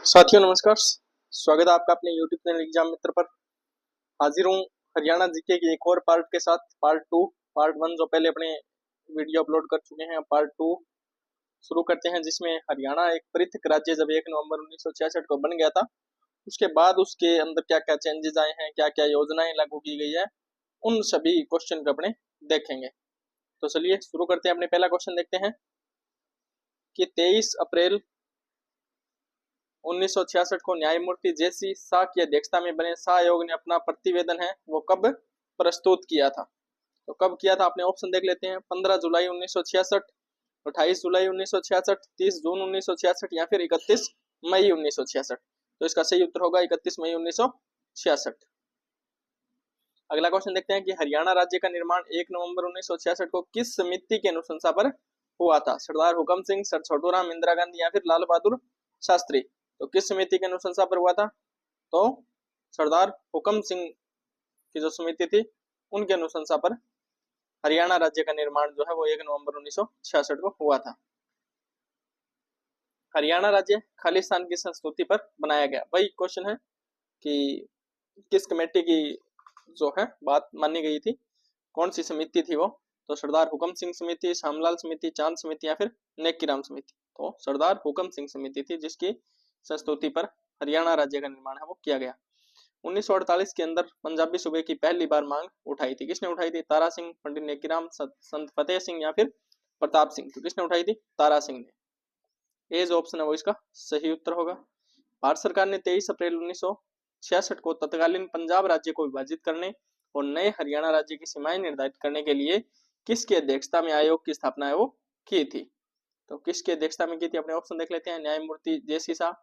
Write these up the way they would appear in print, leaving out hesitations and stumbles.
साथियों नमस्कार। स्वागत है आपका अपने YouTube चैनल एग्जाम मित्र पर। हाजिर हूँ हरियाणा जीके की एक और पार्ट के साथ। पार्ट वन जो पहले अपने वीडियो अपलोड कर चुके हैं, पार्ट टू शुरू करते हैं, जिसमें हरियाणा एक पृथक राज्य जब 1 नवंबर 1966 को बन गया था, उसके बाद उसके अंदर क्या क्या चेंजेस आए हैं, क्या क्या योजनाएं लागू की गई है, उन सभी क्वेश्चन को अपने देखेंगे। तो चलिए शुरू करते हैं। अपने पहला क्वेश्चन देखते हैं कि 23 अप्रैल 1966 को न्यायमूर्ति जेसी शाह की अध्यक्षता में बने शाह आयोग ने अपना प्रतिवेदन है वो कब प्रस्तुत किया था? तो कब किया था अपने ऑप्शन देख लेते हैं। 15 जुलाई 1966, 28 जुलाई 1966, 30 जून 1966 या फिर 31 मई 1966। तो इसका सही उत्तर होगा 31 मई 1966। अगला क्वेश्चन देखते हैं कि हरियाणा राज्य का निर्माण 1 नवंबर 1966 को किस समिति के अनुशंसा पर हुआ था? सरदार हुकम सिंह, सर छोटूराम, इंदिरा गांधी या फिर लाल बहादुर शास्त्री। तो किस समिति के अनुशंसा पर हुआ था? तो सरदार हुकम सिंह की जो समिति थी उनके अनुशंसा पर हरियाणा राज्य का निर्माण जो है वो 1 नवंबर 1966 को हुआ था। हरियाणा राज्य खालिस्तान की संस्तुति पर बनाया गया। वही क्वेश्चन है कि किस कमेटी की जो है बात मानी गई थी, कौन सी समिति थी वो? तो सरदार हुकम सिंह समिति, श्यामलाल समिति, चांद समिति या फिर नेकीराम समिति। तो सरदार हुकम सिंह समिति थी जिसकी संस्तुति पर हरियाणा राज्य का निर्माण है वो किया गया। 1948 के अंदर पंजाबी सूबे की पहली बार मांग उठाई थी। किसने उठाई थी? तारा सिंह, पंडित नेकीराम, संत फतेह सिंह या फिर प्रताप सिंह। तो किसने उठाई थी? तारा सिंह ने। ए जो ऑप्शन है वो इसका सही उत्तर होगा। भारत सरकार ने 23 अप्रैल 1966 को तत्कालीन पंजाब राज्य को विभाजित करने और नए हरियाणा राज्य की सीमाएं निर्धारित करने के लिए किसकी अध्यक्षता में आयोग की स्थापना है वो की थी? तो किसकी अध्यक्षता में की थी? अपने ऑप्शन देख लेते हैं। न्यायमूर्ति जेसी शाह,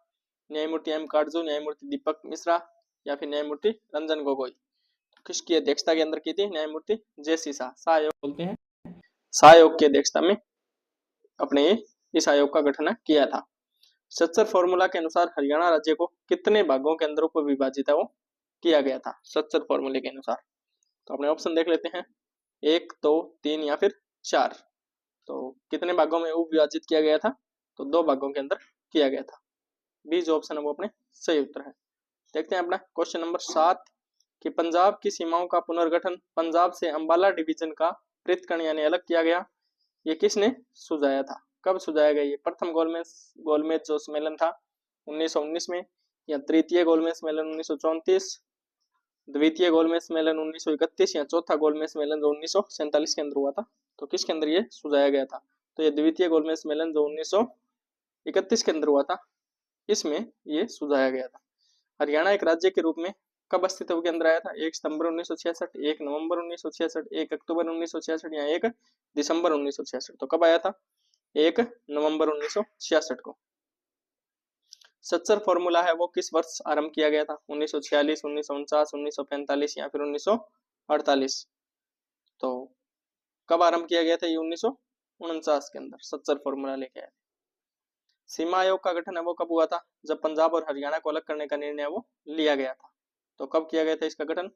न्यायमूर्ति एम काटजू, न्यायमूर्ति दीपक मिश्रा या फिर न्यायमूर्ति रंजन गोगोई। तो किसकी अध्यक्षता के अंदर की थी? न्यायमूर्ति जेसी शाह। शाह आयोग बोलते हैं। शाह आयोग की अध्यक्षता में अपने इस आयोग का गठन किया था। सच्चर फॉर्मूला के अनुसार हरियाणा राज्य को कितने भागों के अंदर उप विभाजित है वो किया गया था? सच्चर फॉर्मूले के अनुसार। तो अपने ऑप्शन देख लेते हैं। 1, 2, 3 या फिर 4। तो कितने भागों में उप विभाजित किया गया था? तो 2 भागों के अंदर किया गया था। बी जो ऑप्शन है वो अपने सही उत्तर है। देखते हैं अपना क्वेश्चन नंबर 7 कि पंजाब की सीमाओं का पुनर्गठन पंजाब से अंबाला डिवीजन का पृथकण यानी अलग किया गया, ये किसने सुझाया था? कब सुझाया गया? ये प्रथम गोलमेज जो सम्मेलन था 1919 में, या तृतीय गोलमेज सम्मेलन 1934, द्वितीय गोलमेज सम्मेलन 1931 या चौथा गोलमेज सम्मेलन जो 1947 के अंदर हुआ था? तो किसके अंदर ये सुझाया गया था? तो ये द्वितीय गोलमेज सम्मेलन जो 1931 के अंदर हुआ था, इसमें ये सुझाया गया था। हरियाणा एक राज्य के रूप में कब अस्तित्व के अंदर आया था? 1 सितंबर 1966, 1 नवंबर 1966, 1 अक्टूबर 1966 या 1 दिसंबर 1966। तो कब आया था? 1 नवंबर 1966 को। सच्चर फॉर्मूला है वो किस वर्ष आरंभ किया गया था? 1946, 1949, 1945 या फिर 1948। तो कब आरंभ किया गया था? ये 1949 के अंदर सच्चर फॉर्मूला लेके आए। सीमा आयोग का गठन है वो कब हुआ था? जब पंजाब और हरियाणा को अलग करने का निर्णय वो लिया गया था। तो कब किया गया था इसका गठन?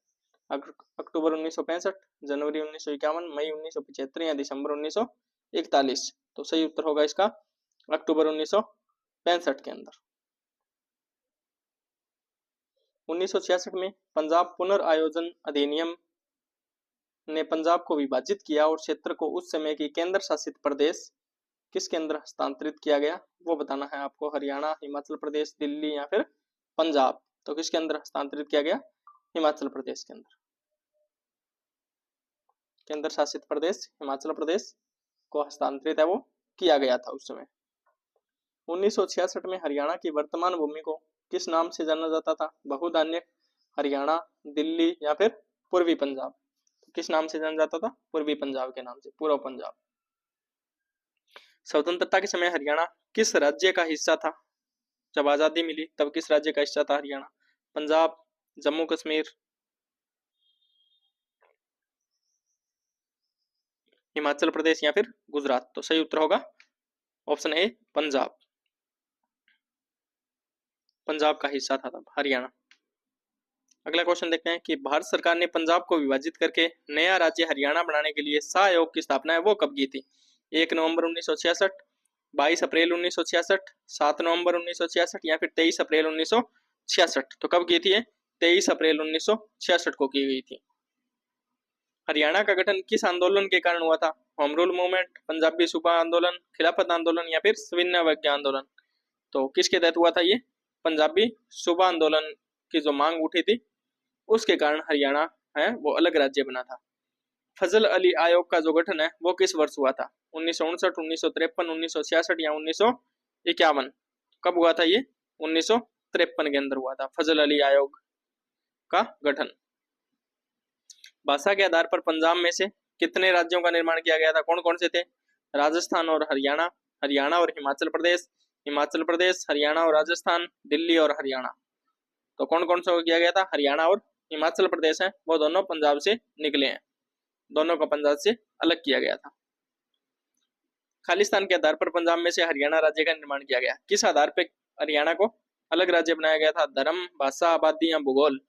अक्टूबर 1965, जनवरी 1951, मई 1975 या दिसंबर 1941। तो सही उत्तर होगा इसका अक्टूबर 1965 के अंदर। 1966 में पंजाब पुनर्आयोजन अधिनियम ने पंजाब को विभाजित किया और क्षेत्र को उस समय की केंद्र शासित प्रदेश किसके अंदर हस्तांतरित किया गया वो बताना है आपको। हरियाणा, हिमाचल प्रदेश, दिल्ली या फिर पंजाब। तो किसके अंदर हस्तांतरित किया गया? हिमाचल प्रदेश के अंदर। केंद्र शासित प्रदेश हिमाचल प्रदेश को हस्तांतरित है वो किया गया था उस समय। 1966 में हरियाणा की वर्तमान भूमि को किस नाम से जाना जाता था? बहुधान्य हरियाणा, दिल्ली या फिर पूर्वी पंजाब। किस नाम से जाना जाता था? पूर्वी पंजाब के नाम से, पूर्व पंजाब। स्वतंत्रता के समय हरियाणा किस राज्य का हिस्सा था? जब आजादी मिली तब किस राज्य का हिस्सा था हरियाणा? पंजाब, जम्मू कश्मीर, हिमाचल प्रदेश या फिर गुजरात। तो सही उत्तर होगा ऑप्शन ए, पंजाब। पंजाब का हिस्सा था तब हरियाणा। अगला क्वेश्चन देखते हैं कि भारत सरकार ने पंजाब को विभाजित करके नया राज्य हरियाणा बनाने के लिए शाह आयोग की स्थापना है वो कब की थी? 1 नवंबर 1966, 22 अप्रैल 1966, 7 नवंबर 1966 या फिर 23 अप्रैल 1966? तो कब की थी ये? 23 अप्रैल 1966 को की गई थी। हरियाणा का गठन किस आंदोलन के कारण हुआ था? होम रूल मूवमेंट, पंजाबी सूबा आंदोलन, खिलाफत आंदोलन या फिर सविनय अवज्ञा आंदोलन? तो किसके तहत हुआ था ये? पंजाबी सूबा आंदोलन की जो मांग उठी थी उसके कारण हरियाणा है वो अलग राज्य बना था। फजल अली आयोग का जो गठन है वो किस वर्ष हुआ था? 1959, 1953, 1966 या 1951? कब हुआ था ये? 1953 के अंदर हुआ था फजल अली आयोग का गठन। भाषा के आधार पर पंजाब में से कितने राज्यों का निर्माण किया गया था? कौन कौन से थे? राजस्थान और हरियाणा, हरियाणा और हिमाचल प्रदेश, हिमाचल प्रदेश, हरियाणा और राजस्थान, दिल्ली और हरियाणा। तो कौन कौन सा किया गया था? हरियाणा और हिमाचल प्रदेश है वो दोनों पंजाब से निकले हैं, दोनों को पंजाब से अलग किया गया था। खालिस्तान के आधार पर पंजाब में से हरियाणा राज्य का निर्माण किया गया। किस आधार पर हरियाणा को अलग राज्य बनाया गया था? धर्म, भाषा, आबादी या भूगोल?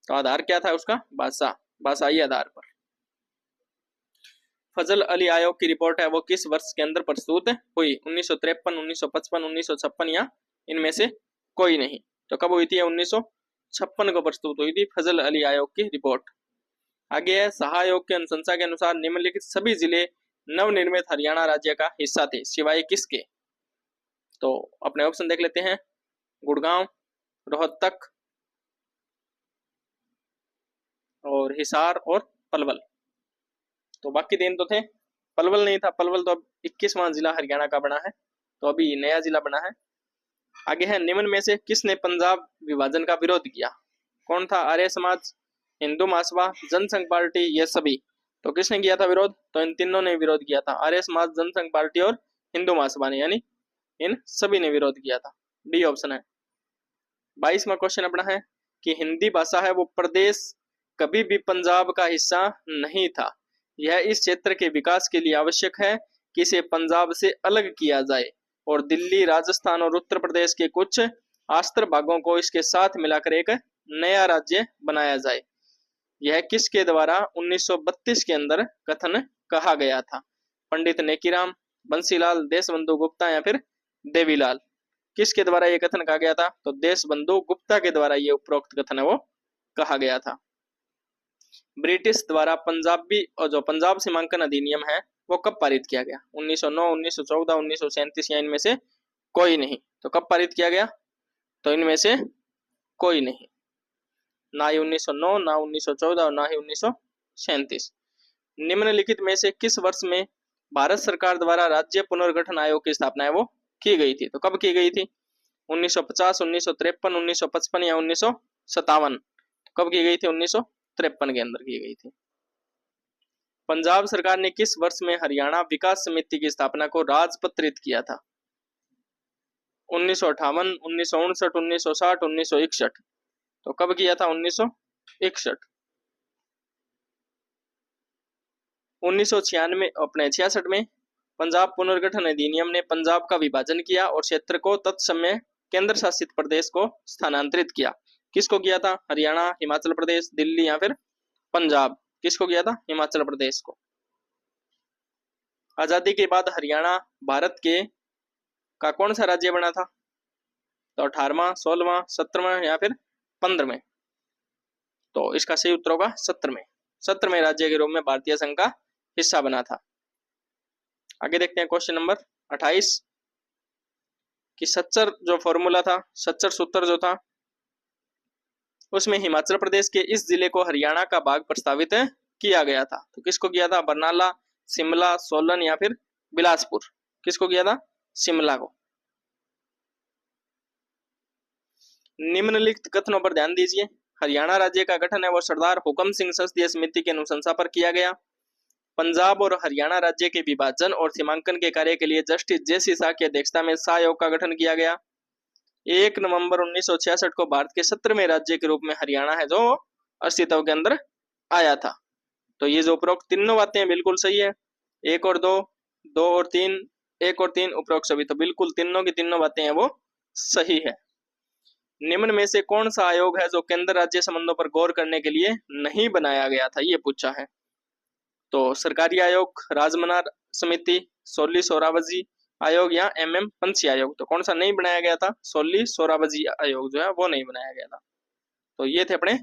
तो आधार क्या था उसका? भाषा, भाषाई आधार पर। फजल अली आयोग की रिपोर्ट है वो किस वर्ष के अंदर प्रस्तुत हुई? 1953, 1955, 1956 या इनमें से कोई नहीं? तो कब हुई थी? 1956 को प्रस्तुत हुई थी फजल अली आयोग की रिपोर्ट। आगे है, शाह आयोग की अनुशंसा के अनुसार निम्नलिखित सभी जिले नवनिर्मित हरियाणा राज्य का हिस्सा थे सिवाय किसके? तो अपने ऑप्शन देख लेते हैं। गुड़गांव, रोहतक और हिसार और पलवल। तो बाकी तीन तो थे, पलवल नहीं था। पलवल तो अब 21वां जिला हरियाणा का बना है, तो अभी नया जिला बना है। आगे है, निम्न में से किसने पंजाब विभाजन का विरोध किया? कौन था? आर्य समाज, हिंदू महासभा, जनसंघ पार्टी, ये सभी? तो किसने किया था विरोध? तो इन तीनों ने विरोध किया था, आर्य समाज, जनसंघ पार्टी और हिंदू महासभा ने, यानी इन सभी ने विरोध किया था। डी ऑप्शन है। 22वां क्वेश्चन अपना है कि हिंदी भाषा है वो प्रदेश कभी भी पंजाब का हिस्सा नहीं था। यह इस क्षेत्र के विकास के लिए आवश्यक है कि इसे पंजाब से अलग किया जाए और दिल्ली, राजस्थान और उत्तर प्रदेश के कुछ आस्तर भागों को इसके साथ मिलाकर एक नया राज्य बनाया जाए। यह किसके द्वारा 1932 के अंदर कथन कहा गया था? पंडित नेकीराम, बंसीलाल, देशबंधु गुप्ता या फिर देवीलाल? किसके द्वारा यह कथन कहा गया था? तो देशबंधु गुप्ता के द्वारा यह उपरोक्त कथन है वो कहा गया था। ब्रिटिश द्वारा पंजाबी और जो पंजाब सीमांकन अधिनियम है वो कब पारित किया गया? 1909, 1914, 1937 या इनमें से कोई नहीं? तो कब पारित किया गया? तो इनमें से कोई नहीं, ना ही 1909, ना 1914 और ना ही 1937। निम्नलिखित में से किस वर्ष में भारत सरकार द्वारा राज्य पुनर्गठन आयोग की स्थापना है वो की गई थी? तो कब की गई थी? 1950, 1953, 1955 या 1957? कब की गई थी? 1953 के अंदर की गई थी। पंजाब सरकार ने किस वर्ष में हरियाणा विकास समिति की स्थापना को राजपत्रित किया था? 1958, 1959, 1960, 1961? तो कब किया था? 1961। 1996 अपने 66 में पंजाब पुनर्गठन अधिनियम ने पंजाब का विभाजन किया और क्षेत्र को तत्समय केंद्र शासित प्रदेश को स्थानांतरित किया। किसको किया था? हरियाणा, हिमाचल प्रदेश, दिल्ली या फिर पंजाब? किसको किया था? हिमाचल प्रदेश को। आजादी के बाद हरियाणा भारत के का कौन सा राज्य बना था? तो 18वां, 16वां, 17वां या फिर 15वें? तो इसका सही उत्तर होगा 17वें राज्य के रूप में भारतीय संघ का हिस्सा बना था। आगे देखते हैं क्वेश्चन नंबर 28 कि सच्चर जो फॉर्मूला था, सच्चर सूत्र जो था, उसमें हिमाचल प्रदेश के इस जिले को हरियाणा का भाग प्रस्तावित किया गया था। तो किसको किया था? बरनाला, शिमला, सोलन या फिर बिलासपुर? किसको किया था? शिमला को। निम्नलिखित कथनों पर ध्यान दीजिए। हरियाणा राज्य का गठन है वो सरदार हुकम सिंह संसदीय समिति की अनुशंसा पर किया गया। पंजाब और हरियाणा राज्य के विभाजन और सीमांकन के कार्य के लिए जस्टिस जे.सी. शाह की अध्यक्षता में शाह आयोग का गठन किया गया। 1 नवंबर 1966 को भारत के 17वें राज्य के रूप में हरियाणा है जो अस्तित्व के अंदर आया था। तो ये जो उपरोक्त तीनों बातें बिल्कुल सही है। 1 और 2, 2 और 3, 1 और 3 उपरोक्त सभी, तो बिल्कुल तीनों की तीनों बातें हैं वो सही है। निम्न में से कौन सा आयोग है जो केंद्र राज्य संबंधों पर गौर करने के लिए नहीं बनाया गया था? ये पूछा है। तो सरकारी आयोग, राजमना समिति, सोली सोरावजी, आयोग या MM पंछी आयोग। तो कौन सा नहीं बनाया गया था? सोली सोराबजी आयोग जो है वो नहीं बनाया गया था। तो ये थे अपने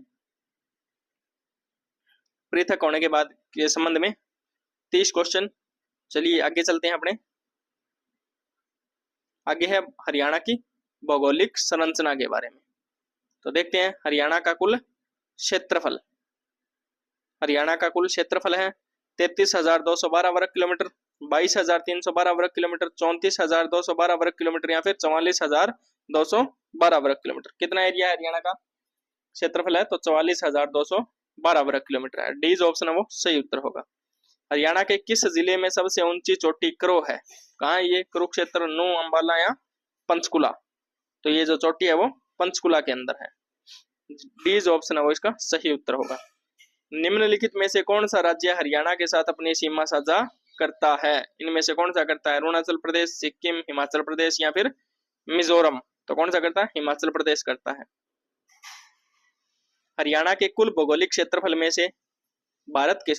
पृथक होने के बाद के संबंध में 30 क्वेश्चन। चलिए आगे चलते हैं अपने। आगे है हरियाणा की भौगोलिक संरचना के बारे में। तो देखते हैं हरियाणा का कुल क्षेत्रफल। हरियाणा का कुल क्षेत्रफल है 33,212 वर्ग किलोमीटर, 22,312 वर्ग किलोमीटर, 34,212 वर्ग किलोमीटर या फिर 44,212 वर्ग किलोमीटर। कितना एरिया है हरियाणा का? क्षेत्रफल है तो 44,212 वर्ग किलोमीटर है। डी जो ऑप्शन है वो सही उत्तर होगा। हरियाणा के किस जिले में सबसे ऊंची चोटी क्रो है? कहाँ है ये? कुरुक्षेत्र, नूंह, अंबाला या पंचकुला? तो ये जो चोटी है वो पंचकुला के अंदर है। डी जो ऑप्शन है वो इसका सही उत्तर होगा। निम्नलिखित में से कौन सा राज्य हरियाणा के साथ अपनी सीमा साझा करता है? इनमें से कौन सा करता है? अरुणाचल प्रदेश, सिक्किम, हिमाचल प्रदेश या फिर मिजोरम? तो कौन सा करता है? हिमाचल प्रदेश करता है। हरियाणा के कुल भौगोलिक क्षेत्रफल में से भारत के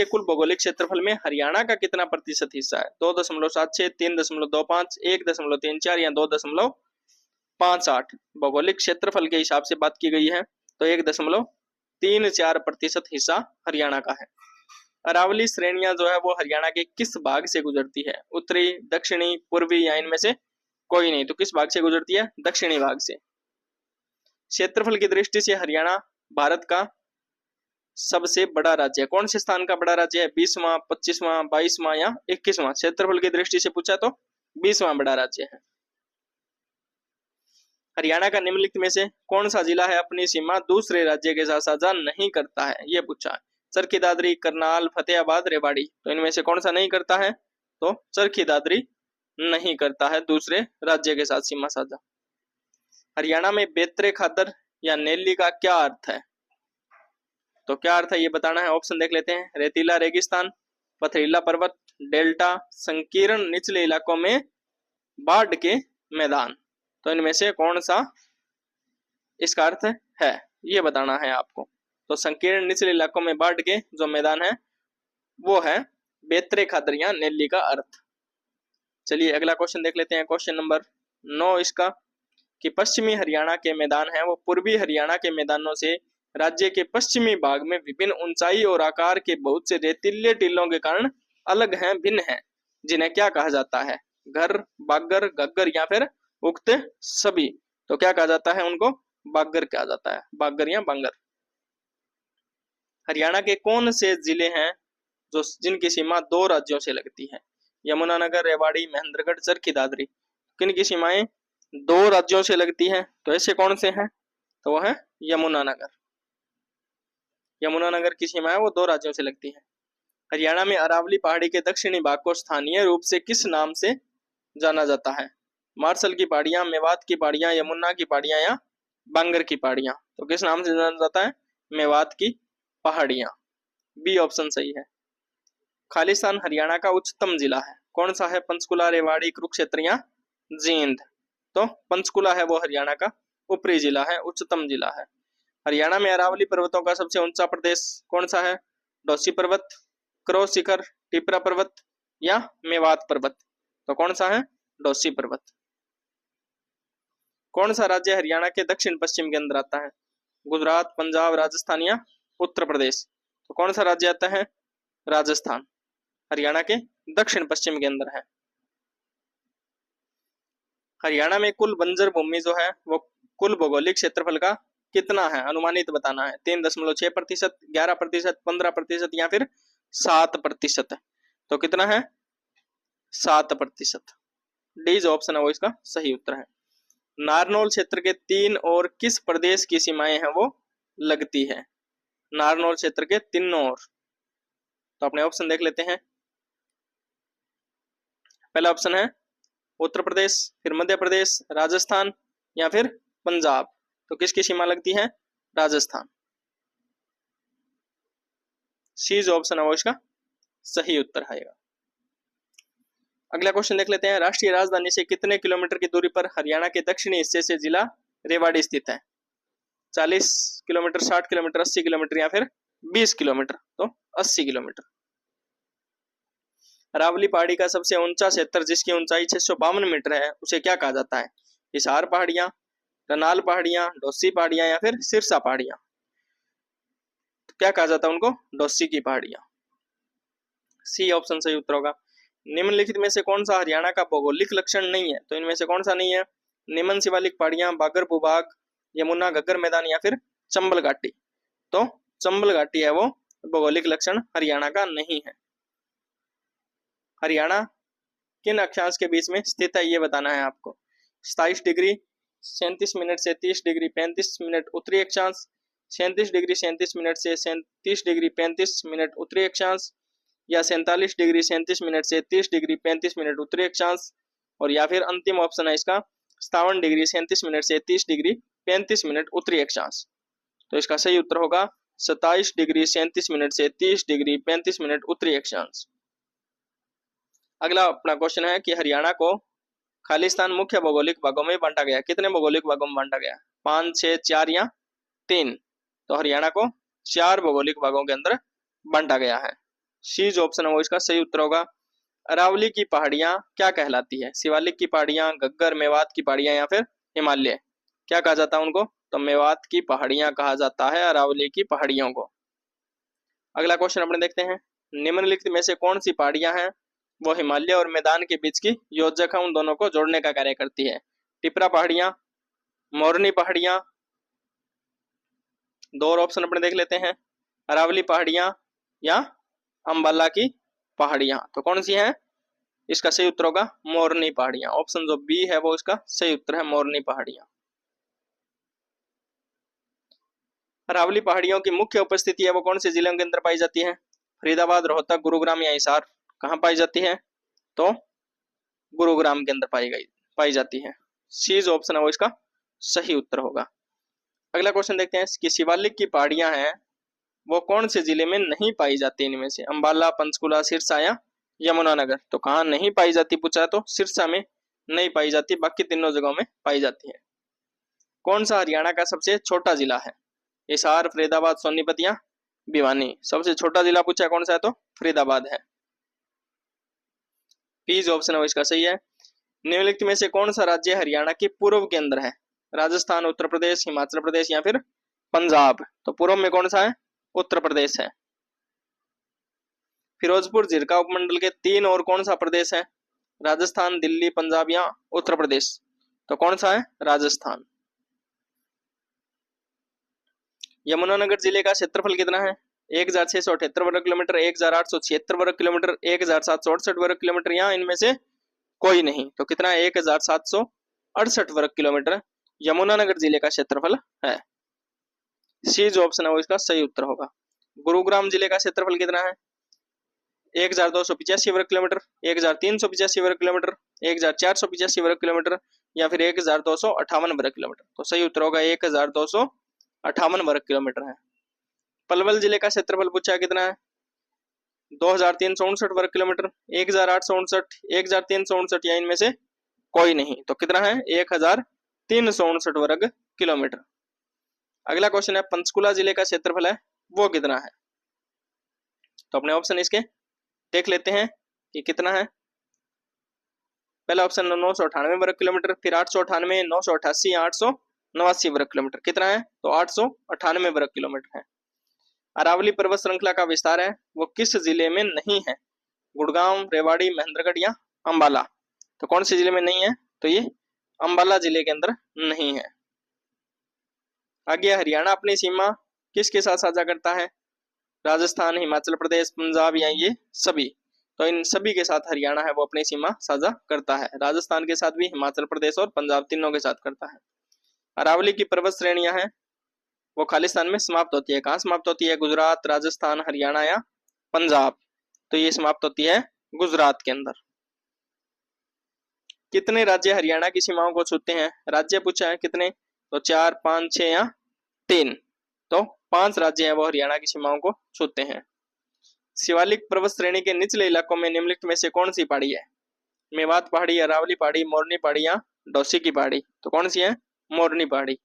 कुल भौगोलिक क्षेत्रफल में हरियाणा का कितना प्रतिशत हिस्सा है? 2.76, 3.25, 1.34 या 2.58? भौगोलिक क्षेत्रफल के हिसाब से बात की गई है तो 1.34% हिस्सा हरियाणा का है। अरावली श्रेणियां जो है वो हरियाणा के किस भाग से गुजरती है? उत्तरी, दक्षिणी, पूर्वी या इनमें से कोई नहीं? तो किस भाग से गुजरती है? दक्षिणी भाग से। क्षेत्रफल की दृष्टि से हरियाणा भारत का सबसे बड़ा राज्य है। कौन से स्थान का बड़ा राज्य है? 20वां, 25वां, 22वां या 21वां? क्षेत्रफल की दृष्टि से पूछा तो 20वां बड़ा राज्य है। हरियाणा का निम्नलिखित में से कौन सा जिला है अपनी सीमा दूसरे राज्य के साथ साझा नहीं करता है? ये पूछा है। चरखी दादरी, करनाल, फतेहाबाद, रेवाड़ी? तो इनमें से कौन सा नहीं करता है? तो चरखी दादरी नहीं करता है दूसरे राज्य के साथ सीमा साझा। हरियाणा में बेतरे खादर या नेली का क्या अर्थ है? तो क्या अर्थ है ये बताना है। ऑप्शन देख लेते हैं। रेतीला रेगिस्तान, पथरीला पर्वत, डेल्टा, संकीर्ण निचले इलाकों में बाढ़ के मैदान? तो इनमें से कौन सा इसका अर्थ है ये बताना है आपको। तो संकीर्ण निचले इलाकों में बाढ़ के जो मैदान है वो है बेतरे खादर या नेली का अर्थ। चलिए अगला क्वेश्चन देख लेते हैं। क्वेश्चन नंबर 9 इसका कि पश्चिमी हरियाणा के मैदान है वो पूर्वी हरियाणा के मैदानों से राज्य के पश्चिमी भाग में विभिन्न ऊंचाई और आकार के बहुत से रेतीले टीलों के कारण अलग हैं, भिन्न हैं, जिन्हें क्या कहा जाता है? घर, बागर, गग्गर या फिर उक्त सभी? तो क्या कहा जाता है उनको? बागर कहा जाता है, बागर या बांगर। हरियाणा के कौन से जिले हैं जो जिनकी सीमा 2 राज्यों से लगती है? यमुनानगर, रेवाड़ी, महेंद्रगढ़, चरखी दादरी? किन की सीमाएं 2 राज्यों से लगती हैं? तो ऐसे कौन से हैं? तो वो है यमुनानगर। यमुनानगर की सीमा है वो 2 राज्यों से लगती है। हरियाणा में अरावली पहाड़ी के दक्षिणी भाग को स्थानीय रूप से किस नाम से जाना जाता है? मार्शल की पहाड़ियां, मेवात की पहाड़ियां, यमुना की पहाड़ियां या बांगर की पहाड़ियां? तो किस नाम से जाना जाता है? मेवात की पहाड़ियां। बी ऑप्शन सही है। खालिस्तान हरियाणा का उच्चतम जिला है, कौन सा है? पंचकुला, रेवाड़ी, कुरुक्षेत्र या जींद? तो पंचकुला है वो हरियाणा का ऊपरी जिला है, उच्चतम जिला है। हरियाणा में अरावली पर्वतों का सबसे ऊंचा प्रदेश कौन सा है? डोसी पर्वत, क्रो शिखर, टिपरा पर्वत या मेवात पर्वत? तो कौन सा है? डोसी पर्वत। कौन सा राज्य हरियाणा के दक्षिण पश्चिम के अंदर आता है? गुजरात, पंजाब, राजस्थान या उत्तर प्रदेश? तो कौन सा राज्य आता है? राजस्थान हरियाणा के दक्षिण पश्चिम के अंदर है। हरियाणा में कुल बंजर भूमि जो है वो कुल भौगोलिक क्षेत्रफल का कितना है? अनुमानित बताना है। 3.6%, 11%, 15% या फिर 7%? तो कितना है? 7%। डी जो ऑप्शन है वो इसका सही उत्तर है। नारनौल क्षेत्र के 3 और किस प्रदेश की सीमाएं हैं वो लगती है? नारनौल क्षेत्र के 3 ओर? तो अपने ऑप्शन देख लेते हैं। पहला ऑप्शन है उत्तर प्रदेश, फिर मध्य प्रदेश, राजस्थान या फिर पंजाब? तो किसकी सीमा लगती है? राजस्थान। सी जो ऑप्शन है वो इसका सही उत्तर आएगा। अगला क्वेश्चन देख लेते हैं। राष्ट्रीय राजधानी से कितने किलोमीटर की दूरी पर हरियाणा के दक्षिणी हिस्से से जिला रेवाड़ी स्थित है? 40 किलोमीटर, 60 किलोमीटर, 80 किलोमीटर या फिर 20 किलोमीटर? तो 80 किलोमीटर। अरावली पहाड़ी का सबसे ऊंचा क्षेत्र जिसकी ऊंचाई 652 मीटर है उसे क्या कहा जाता है? हिसार पहाड़ियां, रनाल पहाड़ियां, डोसी पहाड़ियां या फिर सिरसा पहाड़ियां? तो क्या कहा जाता है उनको? डोसी की पहाड़ियां। सी ऑप्शन सही उत्तर होगा। निम्नलिखित में से कौन सा हरियाणा का भौगोलिक लक्षण नहीं है? तो इनमें से कौन सा नहीं है? निमन शिवालिक पहाड़ियां, बागर भूभाग, यमुना घग्गर मैदान या फिर चंबल घाटी? तो चंबल घाटी है वो भौगोलिक लक्षण हरियाणा का नहीं है। हरियाणा किन अक्षांश के बीच में स्थित है ये बताना है आपको। 27 डिग्री 37 मिनट से 30 डिग्री 35 मिनट उत्तरी अक्षांश, 37 डिग्री 37 मिनट से 37 डिग्री 35 मिनट उत्तरी अक्षांश, या 47 डिग्री 37 मिनट से 30 डिग्री 35 मिनट उत्तरी अक्षांश, और या फिर अंतिम ऑप्शन है इसका 57 डिग्री 37 मिनट से 30 डिग्री 35 मिनट उत्तरी अक्षांश। तो इसका सही उत्तर होगा 27 डिग्री 37 मिनट से 30 डिग्री 35 मिनट उत्तरी अक्षांश। अगला अपना क्वेश्चन है कि हरियाणा को खालिस्तान मुख्य भौगोलिक भागों में बांटा गया। कितने भौगोलिक भागों में बांटा गया? 5, 6, 4 या 3? तो हरियाणा को 4 भौगोलिक भागों के अंदर बांटा गया है। सी जो ऑप्शन है वो इसका सही उत्तर होगा। अरावली की पहाड़ियां क्या कहलाती है? शिवालिक की पहाड़ियां, घग्गर, मेवात की पहाड़ियां या फिर हिमालय? क्या कहा जाता है उनको? तो मेवात की पहाड़ियां कहा जाता है अरावली की पहाड़ियों को। अगला क्वेश्चन अपने देखते हैं। निम्नलिखित में से कौन सी पहाड़ियां हैं वो हिमालय और मैदान के बीच की योजक है, उन दोनों को जोड़ने का कार्य करती है? टिपरा पहाड़ियां, मोरनी पहाड़ियां, दो और ऑप्शन अपने देख लेते हैं, अरावली पहाड़ियां या अंबाला की पहाड़ियां। तो कौन सी है? इसका सही उत्तर होगा मोरनी पहाड़ियां। ऑप्शन जो बी है वो इसका सही उत्तर है, मोरनी पहाड़ियां। अरावली पहाड़ियों की मुख्य उपस्थिति है वो कौन से जिलों के अंदर पाई जाती है? फरीदाबाद, रोहतक, गुरुग्राम या हिसार? कहाँ पाई जाती है? तो गुरुग्राम के अंदर पाई जाती है। सी जो ऑप्शन है वो इसका सही उत्तर होगा। अगला क्वेश्चन देखते हैं कि शिवालिक की पहाड़ियां हैं वो कौन से जिले में नहीं पाई जाती? इनमें से अंबाला, पंचकुला, सिरसा या यमुनानगर? तो कहाँ नहीं पाई जाती पूछा है तो सिरसा में नहीं पाई जाती, बाकी तीनों जगहों में पाई जाती है। कौन सा हरियाणा का सबसे छोटा जिला है? हिसार, फरीदाबाद, सोनीपत या भिवानी? सबसे छोटा जिला पूछा है कौन सा है तो फरीदाबाद है। पी जो ऑप्शन है वो इसका सही है। निम्नलिखित में से कौन सा राज्य हरियाणा के पूर्व के अंदर है? राजस्थान, उत्तर प्रदेश, हिमाचल प्रदेश या फिर पंजाब? तो पूर्व में कौन सा है? उत्तर प्रदेश है। फिरोजपुर झिरका उपमंडल के 3 और कौन सा प्रदेश है? राजस्थान, दिल्ली, पंजाब या उत्तर प्रदेश? तो कौन सा है? राजस्थान। यमुनानगर जिले का क्षेत्रफल कितना है? 1678 वर्ग किलोमीटर, 1876 वर्ग किलोमीटर, 1768 वर्ग किलोमीटर या इनमें से कोई नहीं? तो कितना है? 1768 वर्ग किलोमीटर यमुनानगर जिले का क्षेत्रफल है। सी जो ऑप्शन है वो इसका सही उत्तर होगा। गुरुग्राम जिले का क्षेत्रफल कितना है? 1285 वर्ग किलोमीटर, 1385 वर्ग किलोमीटर, 1485 वर्ग किलोमीटर या फिर 1258 वर्ग किलोमीटर? तो सही उत्तर होगा 1258 वर्ग किलोमीटर है। पलवल जिले का क्षेत्रफल पूछा है कितना है? 2359 वर्ग किलोमीटर, 1859, 1359 या इनमें से कोई नहीं? तो कितना है? 1359 वर्ग किलोमीटर। अगला क्वेश्चन है पंचकुला जिले का क्षेत्रफल है वो कितना है? तो अपने ऑप्शन इसके देख लेते हैं कि कितना है। पहला ऑप्शन 998 वर्ग किलोमीटर, फिर 898, 988, 889 वर्ग किलोमीटर। कितना है? तो 898 वर्ग किलोमीटर है। अरावली पर्वत श्रृंखला का विस्तार है वो किस जिले में नहीं है? गुड़गांव, रेवाड़ी, महेंद्रगढ़ या अंबाला? तो कौन से जिले में नहीं है? तो ये अंबाला जिले के अंदर नहीं है। आगे हरियाणा अपनी सीमा किसके साथ साझा करता है? राजस्थान, हिमाचल प्रदेश, पंजाब या ये सभी? तो इन सभी के साथ हरियाणा है वो अपनी सीमा साझा करता है। राजस्थान के साथ भी, हिमाचल प्रदेश और पंजाब तीनों के साथ करता है। अरावली की पर्वत श्रेणियां हैं वो खालिस्तान में समाप्त होती है। कहाँ समाप्त होती है? गुजरात, राजस्थान, हरियाणा या पंजाब? तो ये समाप्त होती है गुजरात के अंदर। कितने राज्य हरियाणा की सीमाओं को छूते हैं? राज्य पूछा है कितने? तो 4, 5, 6 या 3? तो 5 राज्य हैं वो हरियाणा की सीमाओं को छूते हैं। शिवालिक पर्वत श्रेणी के निचले इलाकों में निम्नलिखित में से कौन सी पहाड़ी है? मेवात पहाड़ी, अरावली पहाड़ी, मोरनी पहाड़ी या डोसी की पहाड़ी? तो कौन सी है? मोरनी पहाड़ी।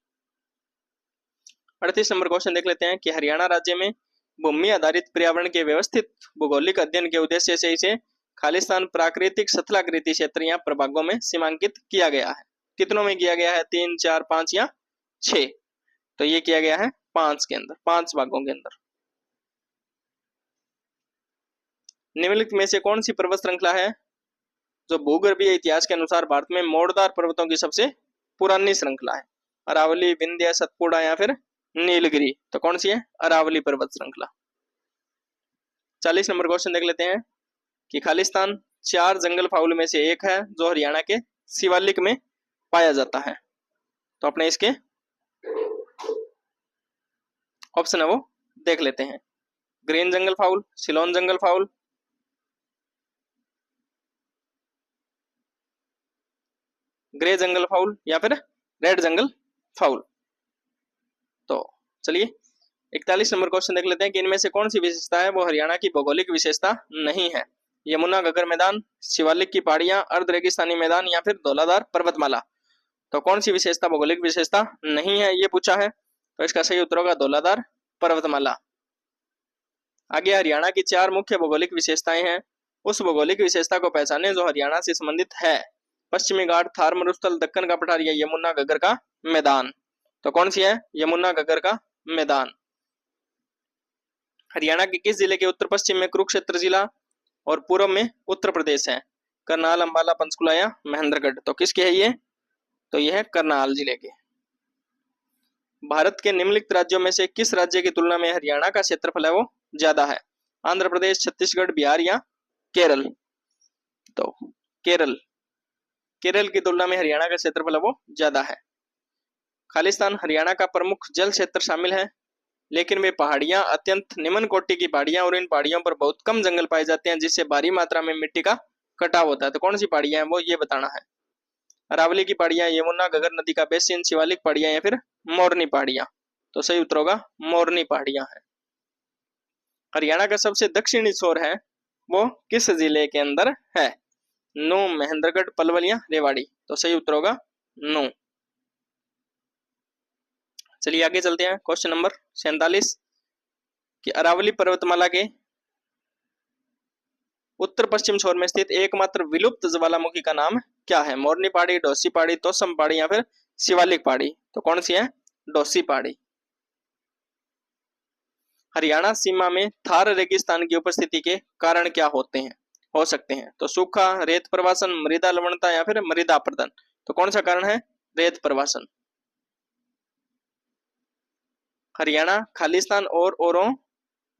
38 नंबर क्वेश्चन देख लेते हैं कि हरियाणा राज्य में भूमि आधारित पर्यावरण के व्यवस्थित भौगोलिक अध्ययन के उद्देश्य से इसे खालिस्तान प्राकृतिक स्थलाकृति क्षेत्र या प्रभागों में सीमांकित किया गया है। कितनों में किया गया है? 3, 4, 5 या 6? तो ये किया गया है 5 के अंदर, 5 भागों के अंदर। निम्नलिखित में से कौन सी पर्वत श्रृंखला है जो भूगर्भीय इतिहास के अनुसार भारत में मोड़दार पर्वतों की सबसे पुरानी श्रृंखला है? अरावली, विंध्य, सतपुड़ा या फिर नीलगिरी? तो कौन सी है? अरावली पर्वत श्रृंखला। 40 नंबर क्वेश्चन देख लेते हैं कि खालिस्तान 4 जंगल फाउल में से एक है जो हरियाणा के शिवालिक में पाया जाता है। तो अपने इसके ऑप्शन है वो देख लेते हैं। ग्रीन जंगल फाउल, सिलोन जंगल फाउल, ग्रे जंगल फाउल या फिर रेड जंगल फाउल। तो चलिए 41 नंबर क्वेश्चन देख लेते हैं कि इनमें से कौन सी विशेषता है वो हरियाणा की भौगोलिक विशेषता नहीं है? यमुना घगर मैदान, शिवालिक की पहाड़ियां, अर्ध रेगिस्तानी मैदान या फिर धौलाधार पर्वतमाला? तो कौन सी विशेषता भौगोलिक विशेषता नहीं है ये पूछा है, तो इसका सही उत्तर होगा धौलाधार पर्वतमाला। आगे हरियाणा की 4 मुख्य भौगोलिक विशेषताएं हैं, उस भौगोलिक विशेषता को पहचाने जो हरियाणा से संबंधित है। पश्चिमी घाट, थार मरुस्थल, दक्कन का पठार या यमुना घगर का मैदान? तो कौन सी है? यमुना घगर का मैदान। हरियाणा के किस जिले के उत्तर पश्चिम में कुरुक्षेत्र जिला और पूर्व में उत्तर प्रदेश है? करनाल, अंबाला, पंचकुला या महेंद्रगढ़? तो किसके है ये? तो यह है करनाल जिले के। भारत के निम्नलिखित राज्यों में से किस राज्य की तुलना में हरियाणा का क्षेत्रफल है वो ज्यादा है? आंध्र प्रदेश, छत्तीसगढ़, बिहार या केरल? तो केरल की तुलना में हरियाणा का क्षेत्रफल वो ज्यादा है। खालिस्तान हरियाणा का प्रमुख जल क्षेत्र शामिल है, लेकिन वे पहाड़ियां अत्यंत निम्न कोटि की पहाड़ियां और इन पहाड़ियों पर बहुत कम जंगल पाए जाते हैं, जिससे भारी मात्रा में मिट्टी का कटाव होता है। तो कौन सी पहाड़ियां हैं वो ये बताना है। अरावली की पहाड़ियां, यमुना घगर नदी का बेसिन, शिवालिक पहाड़ियां या फिर मोरनी पहाड़ियां? तो सही उत्तर होगा मोरनी पहाड़ियां है। हरियाणा का सबसे दक्षिणी छोर है वो किस जिले के अंदर है? नू, महेंद्रगढ़, पलवल या रेवाड़ी? तो सही उत्तर होगा नू। चलिए आगे चलते हैं। क्वेश्चन नंबर 47 कि अरावली पर्वतमाला के उत्तर पश्चिम छोर में स्थित एकमात्र विलुप्त ज्वालामुखी का नाम क्या है? मोरनी पहाड़ी, डोसी पहाड़ी, तोसम पहाड़ी या फिर शिवालिक पहाड़ी? तो कौन सी है? डोसी पहाड़ी। हरियाणा सीमा में थार रेगिस्तान की उपस्थिति के कारण क्या हो सकते हैं? तो सूखा, रेत प्रवासन, मृदा लवणता या फिर मृदा अपरदन? तो कौन सा कारण है? रेत प्रवासन। हरियाणा खालिस्तान और औरों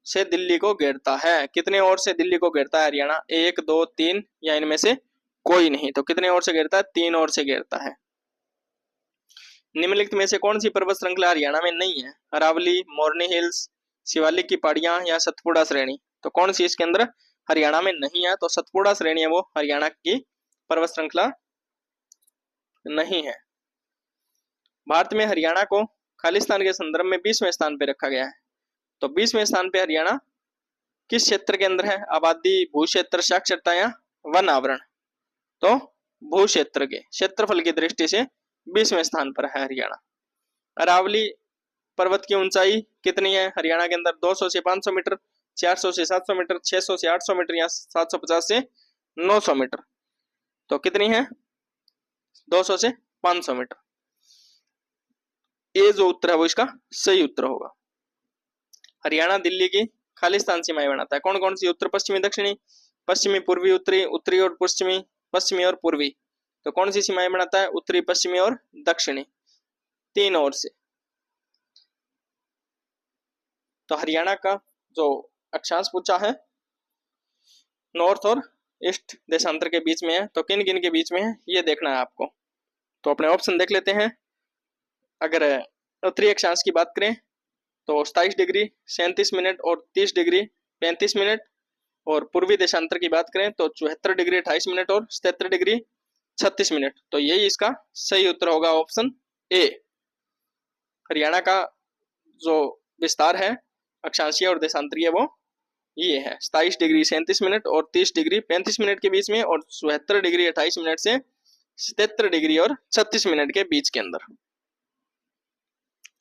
से दिल्ली को घेरता है। कितने और से दिल्ली को घेरता है हरियाणा? 1, 2, 3 या इनमें से कोई नहीं? तो कितने और से घेरता है? 3 और से घेरता है। निम्नलिखित में से कौन सी पर्वत श्रृंखला हरियाणा में नहीं है? अरावली, मोरनी हिल्स, शिवालिक की पहाड़ियां या सतपुड़ा श्रेणी? तो कौन सी इसके अंदर हरियाणा में नहीं है? तो सतपुड़ा श्रेणी है वो हरियाणा की पर्वत श्रृंखला नहीं है। भारत में हरियाणा को खालिस्तान के संदर्भ में 20वें स्थान पर रखा गया है। तो 20वें स्थान पे हरियाणा किस क्षेत्र के अंदर है? आबादी, भू क्षेत्र, साक्षरता या वन आवरण? तो भू क्षेत्र के क्षेत्रफल की दृष्टि से 20वें स्थान पर है हरियाणा। अरावली पर्वत की ऊंचाई कितनी है हरियाणा के अंदर? 200 से 500 मीटर, 400 से 700 मीटर, 600 से 800 मीटर या 750 से 900 मीटर? तो कितनी है? 200 से 500 मीटर। ये जो उत्तर है वो इसका सही उत्तर होगा। हरियाणा दिल्ली की खालिस्तान सीमाएं बनाता है। कौन कौन सी? उत्तर पश्चिमी, दक्षिणी, पश्चिमी, पूर्वी, उत्तरी, उत्तरी और पश्चिमी, पश्चिमी और पूर्वी? तो कौन सी सीमाएं बनाता है? उत्तरी, पश्चिमी और दक्षिणी, 3 ओर से। तो हरियाणा का जो अक्षांश पूछा है नॉर्थ और ईस्ट देशांतर के बीच में है, तो किन किन के बीच में है ये देखना है आपको। तो अपने ऑप्शन देख लेते हैं। अगर उत्तरी अक्षांश की बात करें तो 27 डिग्री 37 मिनट और 30 डिग्री 35 मिनट, और पूर्वी देशांतर की बात करें तो 74 डिग्री 28 मिनट और 77 डिग्री 36 मिनट। तो यही इसका सही उत्तर होगा ऑप्शन ए। हरियाणा का जो विस्तार है अक्षांशीय और देशांतरीय वो ये है 27 डिग्री 37 मिनट और 30 डिग्री 35 मिनट के बीच में, और 74 डिग्री 28 मिनट से 77 डिग्री और 36 मिनट के बीच के अंदर।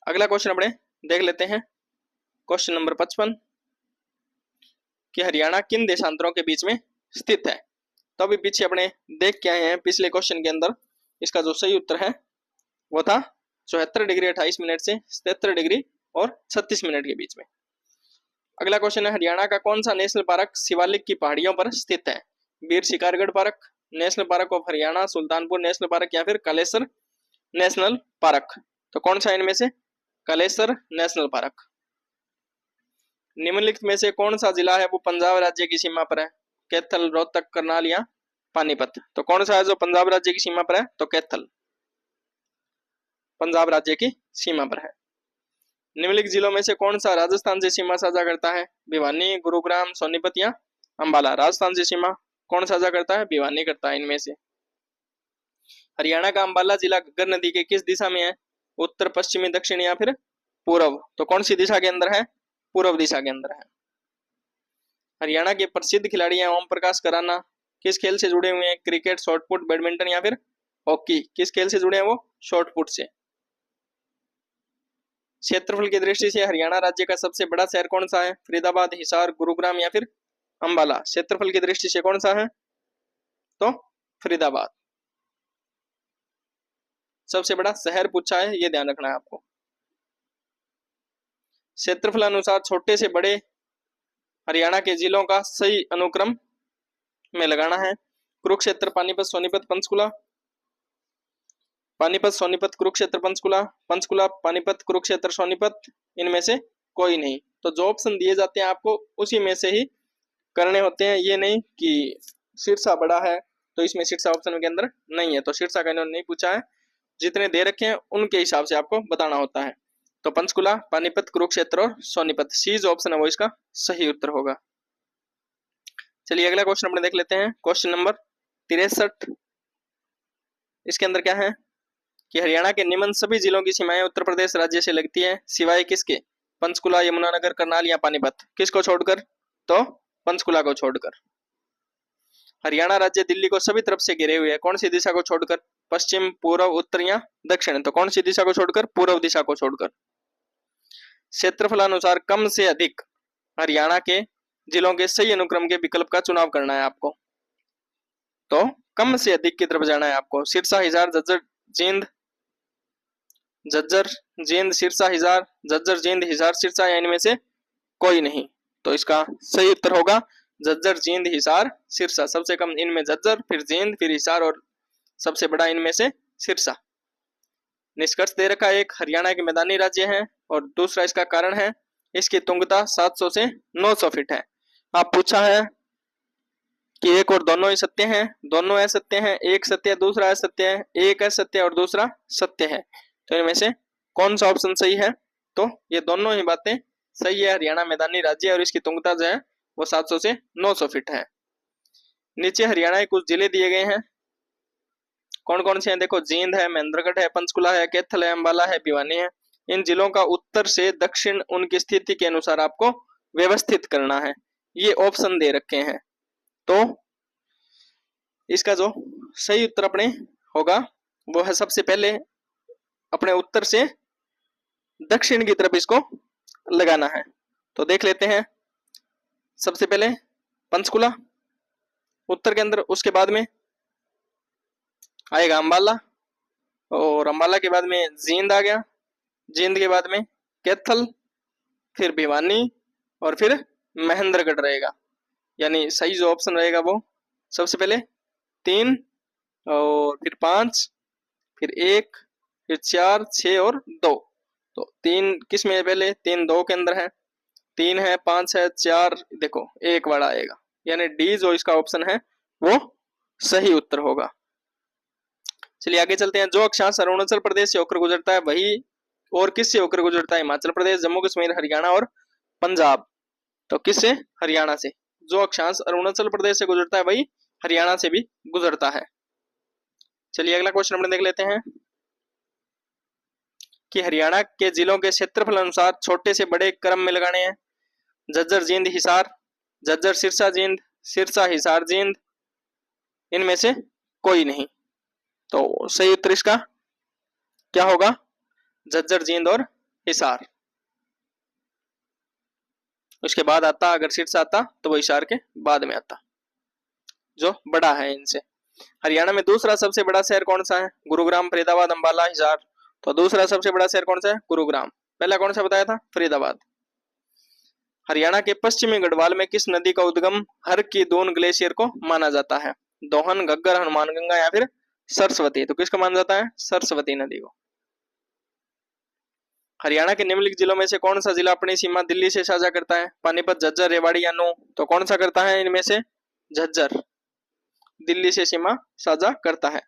अगला क्वेश्चन अपने देख लेते हैं। क्वेश्चन नंबर 55 कि हरियाणा किन देशांतरों के बीच में स्थित है। तो अभी पीछे अपने देख के आए हैं पिछले क्वेश्चन के अंदर, इसका जो सही उत्तर है वो था 74 डिग्री 28 मिनट से 77 डिग्री और 36 मिनट के बीच में। अगला क्वेश्चन है, हरियाणा का कौन सा नेशनल पार्क शिवालिक की पहाड़ियों पर स्थित है? Bir Shikargarh park, national park of Haryana, Sultanpur national park या फिर कालेसर नेशनल पार्क? तो कौन सा इनमें से? Kalesar national park. निम्नलिखित में से कौन सा जिला है वो पंजाब राज्य की सीमा पर है? कैथल, रोहतक, करनाल या पानीपत? तो कौन सा है जो पंजाब राज्य की सीमा पर है? तो कैथल पंजाब राज्य की सीमा पर है। निम्नलिखित जिलों में से कौन सा राजस्थान से सीमा साझा करता है? भिवानी, गुरुग्राम, सोनीपत या अंबाला? राजस्थान से सीमा कौन साझा करता है? भिवानी करता है इनमें से। हरियाणा का अंबाला जिला घग्गर नदी के किस दिशा में है? उत्तर, पश्चिमी, दक्षिण या फिर पूर्व? तो कौन सी दिशा के अंदर है? पूर्व दिशा के अंदर है। हरियाणा के प्रसिद्ध खिलाड़ी हैं ओम प्रकाश कराना, किस खेल से जुड़े हुए हैं? क्रिकेट, शॉटपुट, बैडमिंटन या फिर हॉकी? किस खेल से जुड़े हैं वो? शॉटपुट से। क्षेत्रफल की दृष्टि से हरियाणा राज्य का सबसे बड़ा शहर कौन सा है? फरीदाबाद, हिसार, गुरुग्राम या फिर अंबाला? क्षेत्रफल की दृष्टि से कौन सा है? तो फरीदाबाद सबसे बड़ा शहर पूछा है, ये ध्यान रखना है आपको। क्षेत्रफल अनुसार छोटे से बड़े हरियाणा के जिलों का सही अनुक्रम में लगाना है। कुरुक्षेत्र, पानीपत, सोनीपत, पंचकुला। पानीपत, सोनीपत, कुरुक्षेत्र, पंचकुला। पंचकुला, पानीपत, कुरुक्षेत्र, सोनीपत। इनमें से कोई नहीं। तो जो ऑप्शन दिए जाते हैं आपको उसी में से ही करने होते हैं, ये नहीं कि सिरसा बड़ा है तो इसमें सिरसा ऑप्शन के अंदर नहीं है, तो सिरसा का इन्होंने नहीं पूछा है। जितने दे रखे हैं उनके हिसाब से आपको बताना होता है। तो पंचकुला, पानीपत, कुरुक्षेत्र और सोनीपत, सी जो ऑप्शन है वो इसका सही उत्तर होगा। चलिए अगला क्वेश्चन अपने देख लेते हैं, क्वेश्चन नंबर 63। इसके अंदर क्या है कि हरियाणा के निम्न सभी जिलों की सीमाएं उत्तर प्रदेश राज्य से लगती है सिवाय किसके? पंचकुला, यमुनानगर, करनाल या पानीपत? किसको छोड़कर? तो पंचकुला को छोड़कर। हरियाणा राज्य दिल्ली को सभी तरफ से घेरे हुए है, कौन सी दिशा को छोड़कर? पश्चिम, पूर्व, उत्तर या दक्षिण? तो कौन सी दिशा को छोड़कर? पूर्व दिशा को छोड़कर। क्षेत्रफलानुसार कम से अधिक हरियाणा के जिलों के सही अनुक्रम के विकल्प का चुनाव करना है आपको। तो कम से अधिक की तरफ जाना है आपको। सिरसा, हिसार, झज्जर, जींद, झज्जर, जींद, सिरसा, हिसार, झज्जर, जींद, हिसार, सिरसा या इनमें से कोई नहीं। तो इसका सही उत्तर होगा झज्जर, जींद, हिसार, सिरसा। सबसे कम इनमें झज्जर, फिर जींद, फिर हिसार और सबसे बड़ा इनमें से सिरसा। निष्कर्ष दे रखा है, एक हरियाणा के मैदानी राज्य है और दूसरा इसका कारण है इसकी तुंगता 700 से 900 फीट है। आप पूछा है कि एक और दोनों ही सत्य हैं, दोनों असत्य हैं, एक सत्य दूसरा असत्य है, एक असत्य और दूसरा सत्य है। तो इनमें से कौन सा ऑप्शन सही है? तो ये दोनों ही बातें सही है। हरियाणा मैदानी राज्य है और इसकी तुंगता जो है वो 700 से 900 फीट है। नीचे हरियाणा के कुछ जिले दिए गए हैं, कौन कौन से हैं? देखो, जींद है, महेंद्रगढ़ है, पंचकुला है, कैथल है, अंबाला है, भिवानी है। इन जिलों का उत्तर से दक्षिण उनकी स्थिति के अनुसार आपको व्यवस्थित करना है, ये ऑप्शन दे रखे हैं। तो इसका जो सही उत्तर अपने होगा वो है सबसे पहले अपने उत्तर से दक्षिण की तरफ इसको लगाना है। तो देख लेते हैं, सबसे पहले पंचकुला उत्तर के अंदर, उसके बाद में आएगा अंबाला और अंबाला के बाद में जींद आ गया, जींद के बाद में कैथल, फिर भिवानी और फिर महेंद्रगढ़ रहेगा। यानी सही जो ऑप्शन रहेगा वो सबसे पहले 3 और फिर 5, फिर 1, फिर 4, 6 और 2। तो 3 किस में पहले? 3 2 के अंदर है, 3 है, 5 है, 4 देखो 1 वाला आएगा। यानी डी जो इसका ऑप्शन है वो सही उत्तर होगा। चलिए आगे चलते हैं। जो अक्षांश अरुणाचल प्रदेश से होकर गुजरता है वही और किससे होकर गुजरता है? हिमाचल प्रदेश, जम्मू कश्मीर, हरियाणा और पंजाब। तो किससे? हरियाणा से। जो अक्षांश अरुणाचल प्रदेश से गुजरता है वही हरियाणा से भी गुजरता है। चलिए अगला क्वेश्चन अपने देख लेते हैं कि हरियाणा के जिलों के क्षेत्रफल अनुसार छोटे से बड़े क्रम में लगाने हैं। झज्जर, जींद, हिसार, झज्जर, सिरसा, जींद, सिरसा, हिसार, जींद, इनमें से कोई नहीं। तो सही उत्तर इसका क्या होगा? झज्जर, जींद और हिसार। उसके बाद आता, अगर सिरसा आता तो वो हिसार के बाद में आता। जो बड़ा है इनसे। हरियाणा में दूसरा सबसे बड़ा शहर कौन सा है? गुरुग्राम, फरीदाबाद, अंबाला, हिसार। तो दूसरा सबसे बड़ा शहर कौन सा है? गुरुग्राम। पहला कौन सा बताया था? फरीदाबाद। हरियाणा के पश्चिमी गढ़वाल में किस नदी का उद्गम हर की दोन ग्लेशियर को माना जाता है? दोहन, घग्गर, हनुमानगंगा या फिर सरस्वती। तो किसको माना जाता है? सरस्वती नदी को। हरियाणा के निम्नलिखित जिलों में से कौन सा जिला अपनी सीमा दिल्ली से साझा करता है? पानीपत, झज्जर, रेवाड़ी या नूंह। तो कौन सा करता है इनमें से? झज्जर दिल्ली से सीमा साझा करता है।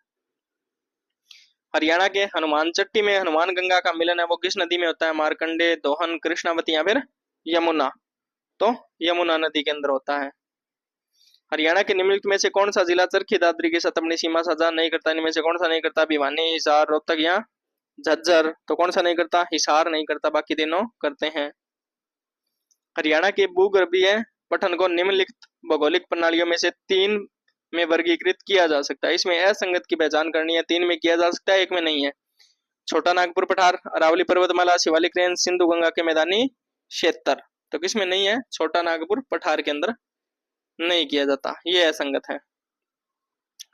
हरियाणा के हनुमान चट्टी में हनुमान गंगा का मिलन है वो किस नदी में होता है? मार्कंडे, दोहन, कृष्णावती या फिर यमुना। तो यमुना नदी के अंदर होता है। हरियाणा के निम्नलिखित में से कौन सा जिला चरखी दादरी के साथ अपनी सीमा साझा नहीं करता? इनमें से कौन सा नहीं करता? भिवानी, हिसार, रोहतक या झज्जर। तो कौन सा नहीं करता? हिसार नहीं करता, बाकी तीनों करते हैं। हरियाणा के भूगर्भीय पठन को निम्नलिखित भौगोलिक प्रणालियों में से 3 में वर्गीकृत किया जा सकता है। इसमें असंगत की पहचान करनी है। 3 में किया जा सकता है, 1 में नहीं है। छोटा नागपुर पठार, अरावली पर्वतमाला, शिवालिक रेंज, सिंधु गंगा के मैदानी क्षेत्र। तो किसमें नहीं है? छोटा नागपुर पठार के अंदर नहीं किया जाता, ये असंगत है।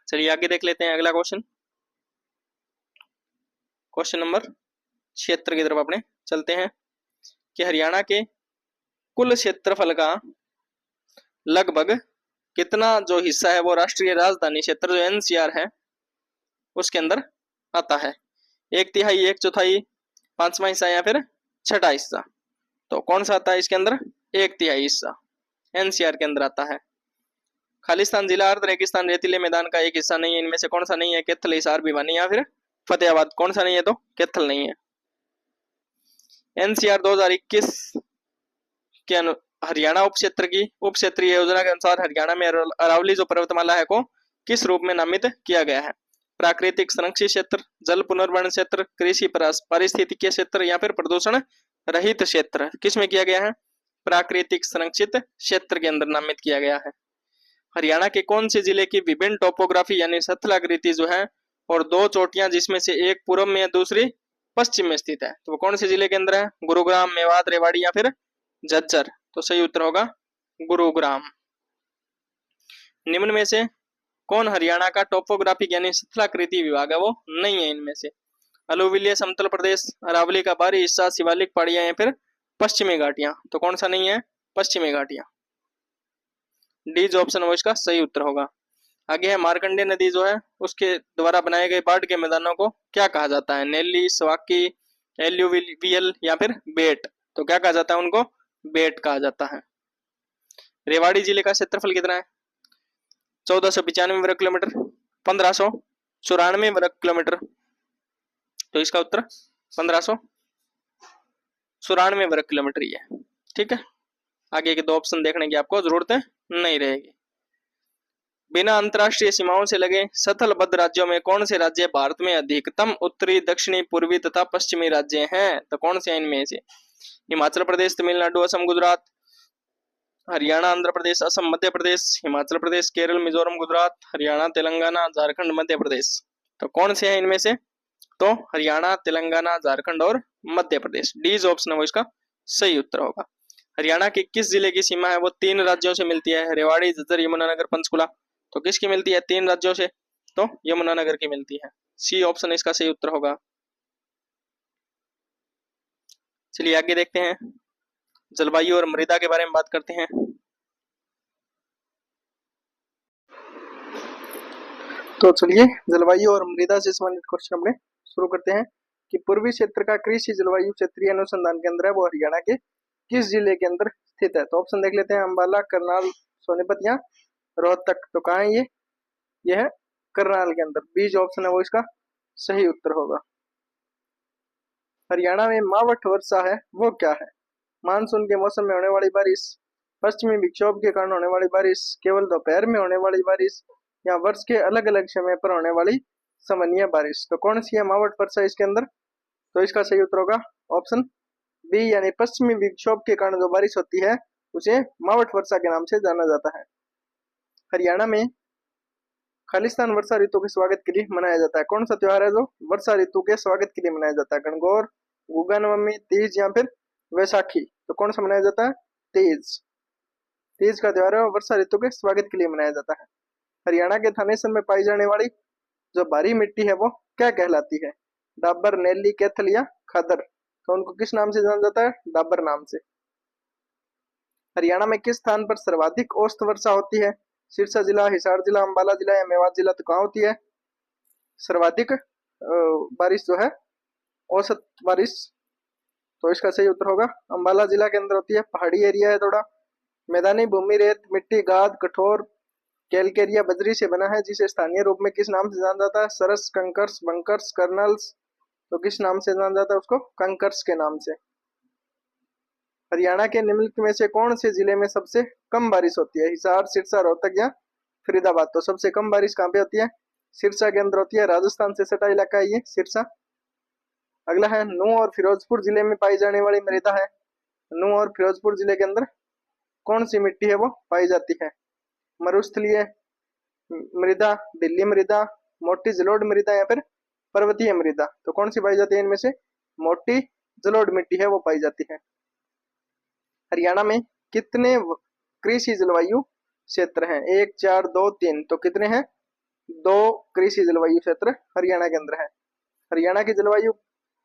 चलिए आगे देख लेते हैं अगला क्वेश्चन। क्वेश्चन नंबर 76 की तरफ अपने चलते हैं कि हरियाणा के कुल क्षेत्रफल का लगभग कितना जो हिस्सा है वो राष्ट्रीय राजधानी क्षेत्र जो एनसीआर है उसके अंदर आता है? 1/3, 1/4, 5वां हिस्सा या फिर 6ठा हिस्सा। तो कौन सा आता है इसके अंदर? 1/3 हिस्सा एनसीआर के अंदर आता है। खालिस्तान जिला अर्ध रेगिस्तान रेतीले मैदान का एक हिस्सा नहीं है। इनमें से कौन सा नहीं है? कैथल, हिसार, भिवानी या फिर फतेहाबाद। कौन सा नहीं है? तो कैथल नहीं है। एनसीआर 2021 के हरियाणा उप क्षेत्र की उप क्षेत्रीय योजना के अनुसार हरियाणा में अरावली जो पर्वतमाला है को किस रूप में नामित किया गया है? प्राकृतिक संरक्षित क्षेत्र, जल पुनर्भरण क्षेत्र, कृषि पारिस्थितिकीय क्षेत्र या फिर प्रदूषण रहित क्षेत्र। किस में किया गया है? प्राकृतिक संरक्षित क्षेत्र के अंदर नामित किया गया है। हरियाणा के कौन से जिले की विभिन्न टोपोग्राफी यानी स्थलाकृति जो है और 2 चोटियां जिसमें से एक पूर्व में दूसरी पश्चिम में स्थित है, तो वो कौन से जिले के अंदर है? गुरुग्राम, मेवात, रेवाड़ी या फिर झज्जर। तो सही उत्तर होगा गुरुग्राम। निम्न में से कौन हरियाणा का टोपोग्राफिक यानी स्थलाकृति विभाग है? वो नहीं है इनमें से। अलुविलिय समतल प्रदेश, अरावली का बाहरी हिस्सा, शिवालिक पहाड़ियां या फिर पश्चिमी घाटियां। तो कौन सा नहीं है? पश्चिमी घाटियां। डी जो ऑप्शन है इसका सही उत्तर होगा। आगे है मार्कंडे नदी जो है उसके द्वारा बनाए गए बाढ़ के मैदानों को क्या कहा जाता है? नेली, सवाकी, एल्यूवियल या फिर बेट। तो क्या कहा जाता है उनको? बेट कहा जाता है। रेवाड़ी जिले का क्षेत्रफल कितना है? 1495 वर्ग किलोमीटर, 1594 वर्ग किलोमीटर। तो इसका उत्तर 1594 वर्ग किलोमीटर ही है। ठीक है, आगे के 2 ऑप्शन देखने की आपको जरूरत नहीं रहेगी। बिना अंतरराष्ट्रीय सीमाओं से लगे सथलबद्ध राज्यों में कौन से राज्य भारत में अधिकतम उत्तरी, दक्षिणी, पूर्वी तथा पश्चिमी राज्य हैं? तो कौन से इनमें से? हिमाचल प्रदेश, तमिलनाडु, असम, गुजरात, हरियाणा, आंध्र प्रदेश, असम, मध्य प्रदेश, हिमाचल प्रदेश, केरल, मिजोरम, गुजरात, हरियाणा, तेलंगाना, झारखंड, मध्य प्रदेश। तो कौन से हैं इनमें से? तो हरियाणा, तेलंगाना, झारखंड और मध्य प्रदेश। डी जो ऑप्शन है वो इसका सही उत्तर होगा। हरियाणा के किस जिले की सीमा है वो 3 राज्यों से मिलती है? रेवाड़ी, झज्जर, यमुनानगर, पंचकुला। तो किसकी मिलती है? 3 राज्यों से। तो यमुनानगर की मिलती है। सी ऑप्शन इसका सही उत्तर होगा। चलिए आगे देखते हैं, जलवायु और मृदा के बारे में बात करते हैं। तो चलिए जलवायु और मृदा से संबंधित क्वेश्चन अपने शुरू करते हैं कि पूर्वी क्षेत्र का कृषि जलवायु क्षेत्रीय अनुसंधान केंद्र है वो हरियाणा के किस जिले के अंदर स्थित है? तो ऑप्शन देख लेते हैं, अंबाला, करनाल, सोनीपत या रोहतक। तो कहाँ है ये है करनाल के अंदर। बी जो ऑप्शन है वो इसका सही उत्तर होगा। हरियाणा में मावठ वर्षा है वो क्या है? मानसून के मौसम में होने वाली बारिश, पश्चिमी विक्षोभ के कारण होने वाली बारिश, केवल दोपहर में होने वाली बारिश या वर्ष के अलग अलग समय पर होने वाली सामान्य बारिश। तो कौन सी है मावठ वर्षा इसके अंदर? तो इसका सही उत्तर होगा ऑप्शन बी यानी पश्चिमी विक्षोभ के कारण जो बारिश होती है उसे मावठ वर्षा के नाम से जाना जाता है। हरियाणा में खालिस्तान वर्षा ऋतु के स्वागत के लिए मनाया जाता है। कौन सा त्योहार है जो वर्षा ऋतु के स्वागत के लिए मनाया जाता है? गणगौर, गुगा नवमी, तीज या फिर वैसाखी। तो कौन सा मनाया जाता है? तीज। तीज का त्योहार है वर्षा ऋतु के स्वागत के लिए मनाया जाता है। हरियाणा के थानेसर में पाई जाने वाली जो भारी मिट्टी है वो क्या कहलाती है? डाबर, नैली, कैथल या खादर? तो उनको किस नाम से जाना जाता है? डाबर नाम से। हरियाणा में किस स्थान पर सर्वाधिक औसत वर्षा होती है? सिरसा जिला, हिसार जिला, अंबाला जिला या मेवात जिला? तो कहाँ होती है सर्वाधिक बारिश जो है, औसत बारिश? तो इसका सही उत्तर होगा अंबाला जिला के अंदर होती है। पहाड़ी एरिया है थोड़ा, मैदानी भूमि, रेत, मिट्टी, गाद, कठोर कैलकेरिया बजरी से बना है, जिसे स्थानीय रूप में किस नाम से जाना जाता है? सरस, कंकर्स, बंकर्स, कर्नल्स? तो किस नाम से जाना जाता है उसको? कंकर्स के नाम से। हरियाणा के निम्नलिखित में से कौन से जिले में सबसे कम बारिश होती है? हिसार, सिरसा, रोहतक या फरीदाबाद? तो सबसे कम बारिश कहाँ पे होती है? सिरसा के अंदर होती है। राजस्थान से सटा इलाका है ये सिरसा। अगला है नूंह और फिरोजपुर जिले में पाई जाने वाली मृदा है। नूंह और फिरोजपुर जिले के अंदर कौन सी मिट्टी है वो पाई जाती है? मरुस्थलीय मृदा, दिल्ली मृदा, मोटी जलोढ़ मृदा या फिर पर्वतीय मृदा? तो कौन सी पाई जाती है इनमें से? मोटी जलोढ़ मिट्टी है वो पाई जाती है। हरियाणा में कितने कृषि जलवायु क्षेत्र हैं? 1, 4, 2, 3? तो कितने हैं? 2 कृषि जलवायु क्षेत्र हरियाणा के अंदर है। हरियाणा की जलवायु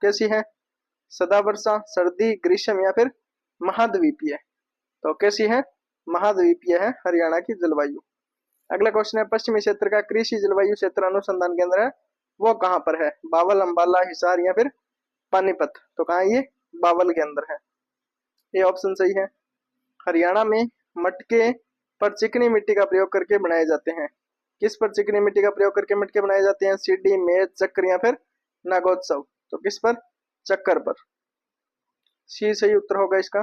कैसी है? सदा वर्षा, सर्दी, ग्रीष्म या फिर महाद्वीपीय? तो कैसी है? महाद्वीपीय है हरियाणा की जलवायु। अगला क्वेश्चन है, पश्चिमी क्षेत्र का कृषि जलवायु क्षेत्र अनुसंधान केंद्र है वो कहाँ पर है? बावल, अंबाला, हिसार या फिर पानीपत? तो कहाँ ये? बावल के अंदर है। ये ऑप्शन सही है। हरियाणा में मटके पर चिकनी मिट्टी का प्रयोग करके बनाए जाते हैं। किस पर चिकनी मिट्टी का प्रयोग करके मटके बनाए जाते हैं? सीढ़ी, मेज, चक्र या फिर नागोत्सव? तो किस पर? चक्कर पर। सी सही उत्तर होगा इसका।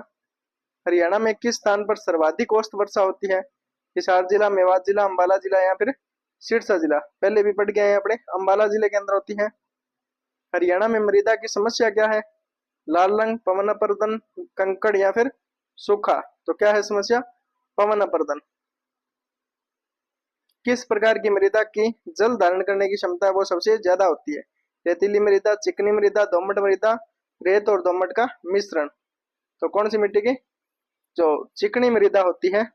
हरियाणा में किस स्थान पर सर्वाधिक औसत वर्षा होती है? हिसार जिला, मेवात जिला, अंबाला जिला या फिर सिरसा जिला? पहले भी पढ़ गए हैं अपने, अंबाला जिले के अंदर होती है। हरियाणा में मृदा की समस्या क्या है? लाल रंग, पवन अपर्दन, कंकड़ या फिर सूखा? तो क्या है समस्या? पवन अपर्दन। किस प्रकार की मृदा की जल धारण करने की क्षमता है वो सबसे ज्यादा होती है? रेतीली मृदा, चिकनी मृदा, दोमट मृदा, रेत और दोमट का मिश्रण? तो कौन सी मिट्टी की जो चिकनी मृदा होती है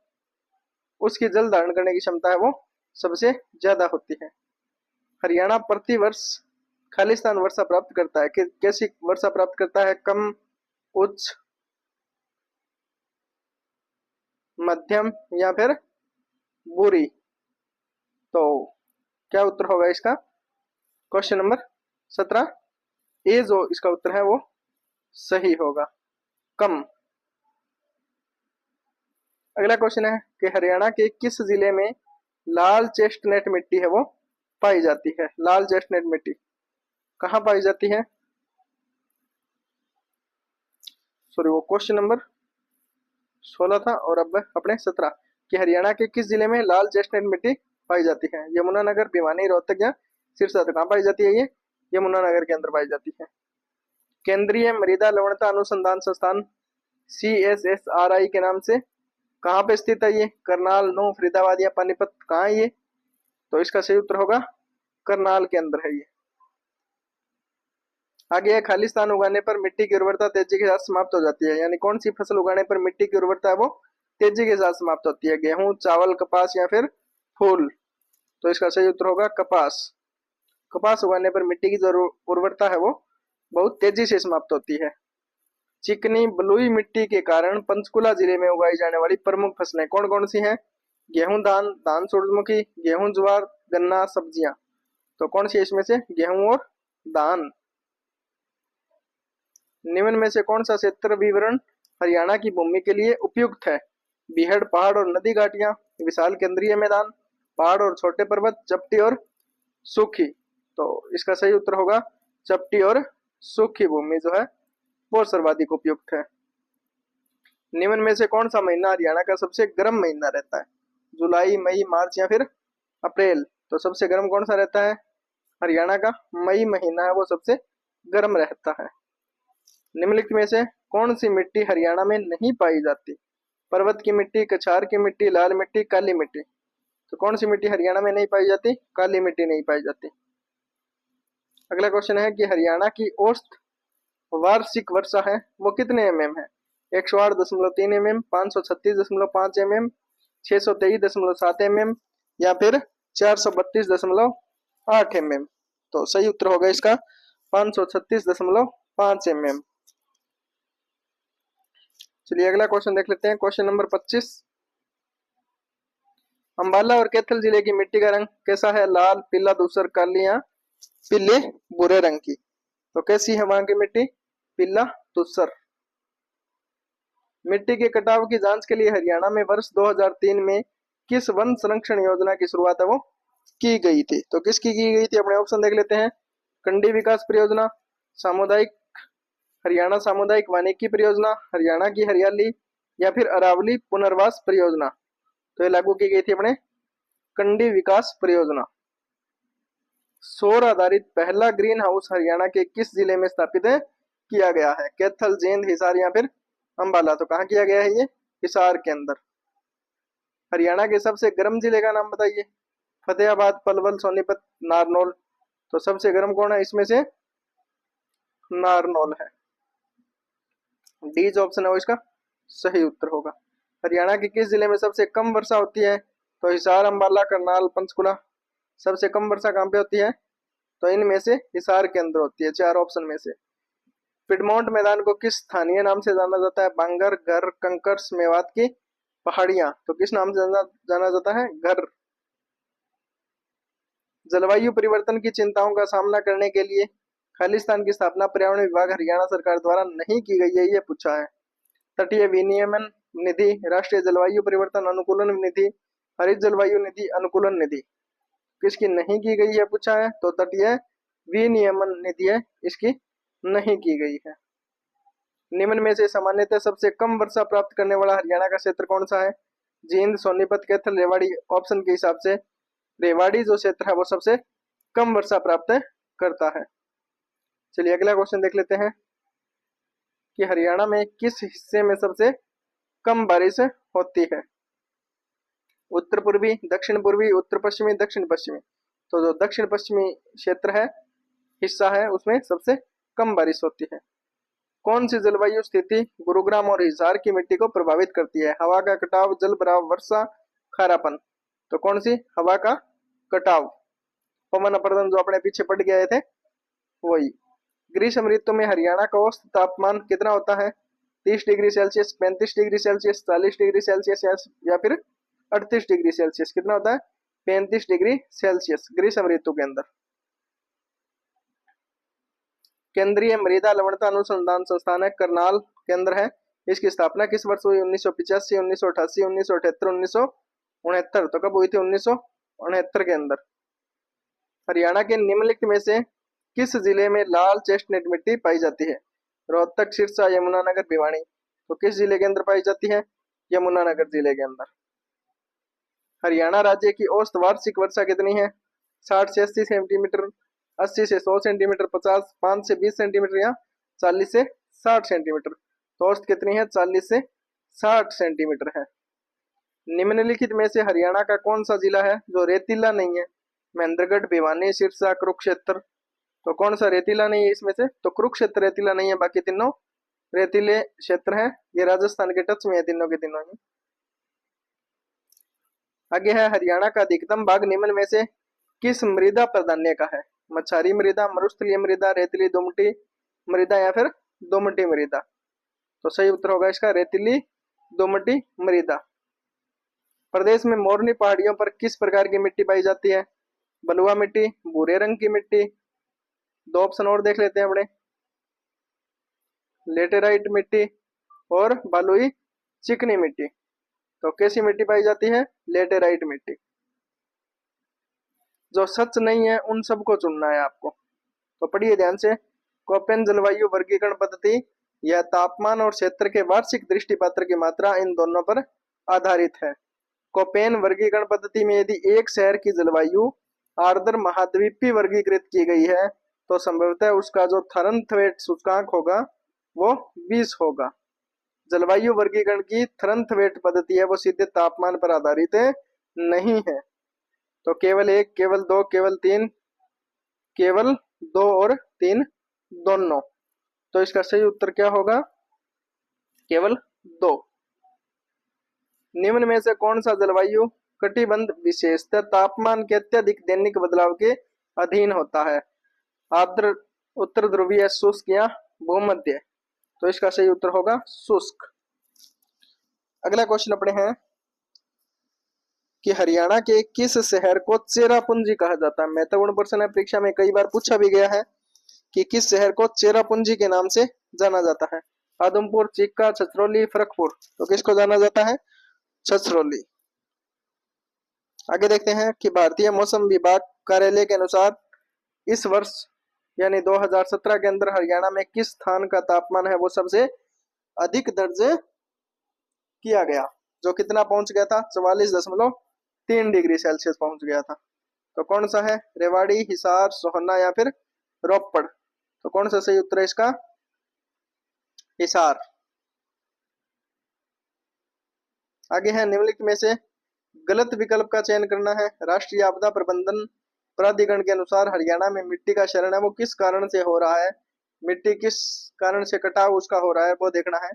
उसकी जल धारण करने की क्षमता है वो सबसे ज्यादा होती है। हरियाणा प्रति वर्ष खालिस्तान वर्षा प्राप्त करता है कि कैसी वर्षा प्राप्त करता है? कम, उच्च, मध्यम या फिर बुरी? तो क्या उत्तर होगा इसका? क्वेश्चन नंबर 17 ए जो इसका उत्तर है वो सही होगा, कम। अगला क्वेश्चन है कि हरियाणा के किस जिले में लाल चेस्टनट मिट्टी है वो पाई जाती है? लाल चेस्टनट मिट्टी कहाँ पाई जाती है? सॉरी, वो क्वेश्चन नंबर 16 था और अब अपने 17 कि हरियाणा के किस जिले में लाल चेस्टनट मिट्टी पाई जाती है? यमुनानगर, भिवानी, रोहतक या सिरसा? तो कहाँ पाई जाती है ये? यमुनानगर के अंदर पाई जाती है। केंद्रीय मृदा लवणता अनुसंधान संस्थान CSSRI के नाम से कहाँ पे स्थित है ये? करनाल, नूंह, फरीदाबाद या पानीपत? कहाँ है ये? तो इसका सही उत्तर होगा करनाल के अंदर है ये। आगे है, खालिस्तान उगाने पर मिट्टी की उर्वरता तेजी के साथ समाप्त हो जाती है। यानी कौन सी फसल उगाने पर मिट्टी की उर्वरता है वो तेजी के साथ समाप्त होती है? गेहूं, चावल, कपास या फिर फूल? तो इसका सही उत्तर होगा कपास। कपास उगाने पर मिट्टी की जो उर्वरता है वो बहुत तेजी से समाप्त होती है। चिकनी बलुई मिट्टी के कारण पंचकुला जिले में उगाई जाने वाली प्रमुख फसलें कौन कौन सी हैं? गेहूं, धान, धान सूरजमुखी, गेहूं, ज्वार, गन्ना, सब्जियां? तो कौन सी इसमें से? गेहूं और धान। निम्न में से कौन सा क्षेत्र विवरण हरियाणा की भूमि के लिए उपयुक्त है? बीहड़, पहाड़ और नदी घाटियां, विशाल केंद्रीय मैदान, पहाड़ और छोटे पर्वत, चपटी और सूखी? तो इसका सही उत्तर होगा चपटी और सूखी भूमि जो है वो सर्वाधिक उपयुक्त है। निम्न में से कौन सा महीना हरियाणा का सबसे गर्म महीना रहता है? जुलाई, मई, मार्च या फिर अप्रैल? तो सबसे गर्म कौन सा रहता है? हरियाणा का मई महीना है वो सबसे गर्म रहता है। निम्नलिखित में से कौन सी मिट्टी हरियाणा में नहीं पाई जाती? पर्वत की मिट्टी, कछार की मिट्टी, लाल मिट्टी, काली मिट्टी? तो कौन सी मिट्टी हरियाणा में नहीं पाई जाती? काली मिट्टी नहीं पाई जाती। अगला क्वेश्चन है कि हरियाणा की औसत वार्षिक वर्षा है वो कितने mm है? 108.3 mm, 536.5 mm, 623.7 mm या फिर 432.8 mm। तो सही उत्तर होगा इसका 536.5 mm। चलिए अगला क्वेश्चन देख लेते हैं। Question number 25। अंबाला और कैथल जिले की मिट्टी का रंग कैसा है? लाल, पीला, धूसर, काली या पीले भूरे रंग की। तो कैसी है वहां की मिट्टी? पीला धूसर। मिट्टी के कटाव की जांच के लिए हरियाणा में वर्ष 2003 में किस वन संरक्षण योजना की शुरुआत है वो की गई थी? तो किसकी की गई थी? अपने ऑप्शन देख लेते हैं। कंडी विकास परियोजना, सामुदायिक हरियाणा सामुदायिक वानिकी परियोजना, हरियाणा की हरियाली या फिर अरावली पुनर्वास परियोजना। तो ये लागू की गई थी अपने कंडी विकास परियोजना। सौर आधारित पहला ग्रीन हाउस हरियाणा के किस जिले में स्थापित है किया गया है? कैथल, जींद, हिसार या फिर अंबाला। तो कहाँ किया गया है ये? हिसार के अंदर। हरियाणा के सबसे गर्म जिले का नाम बताइए। फतेहाबाद, पलवल, सोनीपत, नारनौल। तो सबसे गर्म कौन है इसमें से? नारनौल है। डी जो ऑप्शन है वो इसका सही उत्तर होगा। हरियाणा के किस जिले में सबसे कम वर्षा होती है? तो हिसार, अंबाला, करनाल, पंचकुला। सबसे कम वर्षा कहाँ पे होती है? तो इनमें से हिसार के अंदर होती है, 4 ऑप्शन में से। पिडमोंट मैदान को किस स्थानीय नाम से जाना जाता है? बांगर, घर, कंकर्स, मेवात की पहाड़ियां। तो किस नाम से जाना जाता है? घर। जलवायु परिवर्तन की चिंताओं का सामना करने के लिए खालिस्तान की स्थापना पर्यावरण विभाग हरियाणा सरकार द्वारा नहीं की गई है, ये पूछा है। तटीय विनियमन निधि, राष्ट्रीय जलवायु परिवर्तन अनुकूलन निधि, हरित जलवायु निधि, अनुकूलन निधि। किसकी नहीं की गई है पूछा है? तो तटीय विनियमन निधि है, इसकी नहीं की गई है। निम्न में से सामान्यतः सबसे कम वर्षा प्राप्त करने वाला हरियाणा का क्षेत्र कौन सा है? जींद, सोनीपत, कैथल, रेवाड़ी। ऑप्शन के हिसाब से रेवाड़ी जो क्षेत्र है वो सबसे कम वर्षा प्राप्त करता है। चलिए अगला क्वेश्चन देख लेते हैं कि हरियाणा में किस हिस्से में सबसे कम बारिश होती है? उत्तर पूर्वी, दक्षिण पूर्वी, उत्तर पश्चिमी, दक्षिण पश्चिमी। तो जो दक्षिण पश्चिमी क्षेत्र है, हिस्सा है, उसमें सबसे कम बारिश होती है। कौन सी जलवायु स्थिति गुरुग्राम और हिसार की मिट्टी को प्रभावित करती है? हवा का कटाव, जल भराव, वर्षा, खारापन। तो कौन सी? हवा का कटाव, पवन अपर्दन जो अपने पीछे पड़ गए थे वही। ग्रीष्म ऋतु में हरियाणा का औसत तापमान कितना होता है? 30 degree Celsius, 35 degree Celsius, 40 degree Celsius या फिर 38 डिग्री सेल्सियस। कितना होता है? 35 डिग्री सेल्सियस ग्रीष्म ऋतु के अंदर। केंद्रीय मृदा लवणता अनुसंधान संस्थान है, करनाल केंद्र है। इसकी स्थापना किस वर्ष हुई? 1985, 1988, 1978, 1969। तो कब हुई थी? 1969 के अंदर। हरियाणा के निम्नलिखित में से किस जिले में लाल चेस्टनट मिट्टी पाई जाती है? रोहतक, सिरसा, यमुनानगर, भिवानी। तो किस जिले के अंदर पाई जाती है? यमुनानगर जिले के अंदर। हरियाणा राज्य की औसत वार्षिक वर्षा कितनी है? 60 से 80 सेंटीमीटर, 80 से 100 सेंटीमीटर, 50, 5 से 20 सेंटीमीटर या 40 से 60 सेंटीमीटर। तो औसत कितनी है? 40 से 60 सेंटीमीटर है। निम्नलिखित में से हरियाणा का कौन सा जिला है जो रेतीला नहीं है? महेंद्रगढ़, भिवानी, सिरसा, कुरुक्षेत्र। तो कौन सा रेतीला नहीं है इसमें से? तो कुरुक्षेत्र रेतीला नहीं है, बाकी तीनों रेतीले क्षेत्र हैं। ये राजस्थान के टच में है तीनों के तीनों ही। आगे है हरियाणा का अधिकतम भाग निम्न में से किस मृदा प्राधान्य का है? मच्छारी मृदा, मरुस्थलीय मृदा, रेतीली दोमटी मृदा या फिर दोमटी मृदा। तो सही उत्तर होगा इसका रेतीली दोमटी मृदा। प्रदेश में मोरनी पहाड़ियों पर किस प्रकार की मिट्टी पाई जाती है? बलुआ मिट्टी, भूरे रंग की मिट्टी। 2 ऑप्शन और देख लेते हैं अपने। लेटेराइट मिट्टी और बलुई चिकनी मिट्टी। तो कैसी मिट्टी पाई जाती है? लेटेराइट मिट्टी। जो सच नहीं है उन सबको चुनना है आपको, तो पढ़िए ध्यान से। कोपेन जलवायु वर्गीकरण पद्धति यह तापमान और क्षेत्र के वार्षिक दृष्टिपत्र की मात्रा इन दोनों पर आधारित है। कोपेन वर्गीकरण पद्धति में यदि एक शहर की जलवायु आर्द्र महाद्वीपीय वर्गीकृत की गई है तो संभवतः उसका जो थरनथवेट सूचकांक होगा वो 20 होगा। जलवायु वर्गीकरण की थरनथवेट पद्धति है वो सीधे तापमान पर आधारित नहीं है। तो केवल 1, केवल 2, केवल 3, केवल 2 और 3 दोनों। तो इसका सही उत्तर क्या होगा? केवल 2। निम्न में से कौन सा जलवायु कटिबंध विशेषतः तापमान के अत्यधिक दैनिक बदलाव के अधीन होता है। आर्द्र उत्तर ध्रुवीय, शुष्क या भूमध्य। तो इसका सही उत्तर होगा शुष्क। अगला क्वेश्चन अपने हैं कि हरियाणा के किस शहर को चेरापूंजी कहा जाता है। महत्वपूर्ण प्रश्न है, परीक्षा में कई बार पूछा भी गया है कि किस शहर को चेरापूंजी के नाम से जाना जाता है। आदमपुर, चिक्का, छछरौली, फरकपुर। तो किसको जाना जाता है? छछरौली। आगे देखते हैं कि भारतीय मौसम विभाग कार्यालय के अनुसार इस वर्ष यानी 2017 के अंदर हरियाणा में किस स्थान का तापमान है वो सबसे अधिक दर्ज किया गया, जो कितना पहुंच गया था? 44.3 डिग्री सेल्सियस पहुंच गया था। तो कौन सा है? रेवाड़ी, हिसार, सोहना या फिर रोपड़। तो कौन सा सही उत्तर है इसका? हिसार। आगे है, निम्नलिखित में से गलत विकल्प का चयन करना है। राष्ट्रीय आपदा प्रबंधन प्राधिकरण के अनुसार हरियाणा में मिट्टी का क्षरण है वो किस कारण से हो रहा है? मिट्टी किस कारण से कटाव उसका हो रहा है वो देखना है।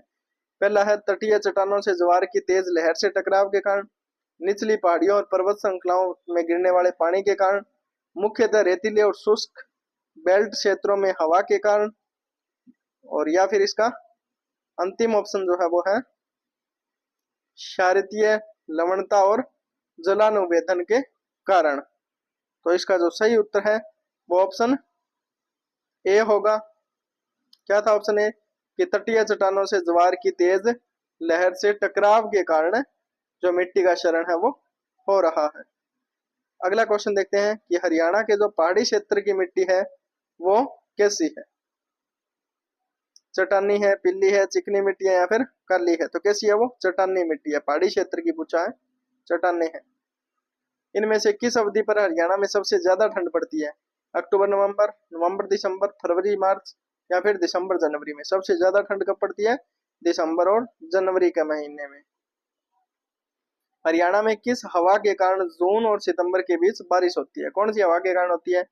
पहला है, तटीय चट्टानों से ज्वार की तेज लहर से टकराव के कारण, निचली पहाड़ियों और पर्वत श्रृंखलाओं में गिरने वाले पानी के कारण, मुख्यतः रेतीले और शुष्क बेल्ट क्षेत्रों में हवा के कारण, और या फिर इसका अंतिम ऑप्शन जो है वो है क्षारीय लवणता और जलानुवेदन के कारण। तो इसका जो सही उत्तर है वो ऑप्शन ए होगा। क्या था ऑप्शन ए? कि तटीय चट्टानों से ज्वार की तेज लहर से टकराव के कारण जो मिट्टी का क्षरण है वो हो रहा है। अगला क्वेश्चन देखते हैं कि हरियाणा के जो पहाड़ी क्षेत्र की मिट्टी है वो कैसी है? चट्टानी है, पीली है, चिकनी मिट्टी है या फिर काली है? तो कैसी है वो? चट्टानी मिट्टी है। पहाड़ी क्षेत्र की पूछा है, चट्टानी है। इनमें से किस अवधि पर हरियाणा में सबसे ज्यादा ठंड पड़ती है? अक्टूबर नवंबर, नवंबर दिसंबर, फरवरी मार्च या फिर दिसंबर जनवरी में? सबसे ज्यादा ठंड कब पड़ती है? दिसंबर और जनवरी के महीने में। हरियाणा में किस हवा के कारण जून और सितंबर के बीच बारिश होती है? कौन सी हवा के कारण होती है?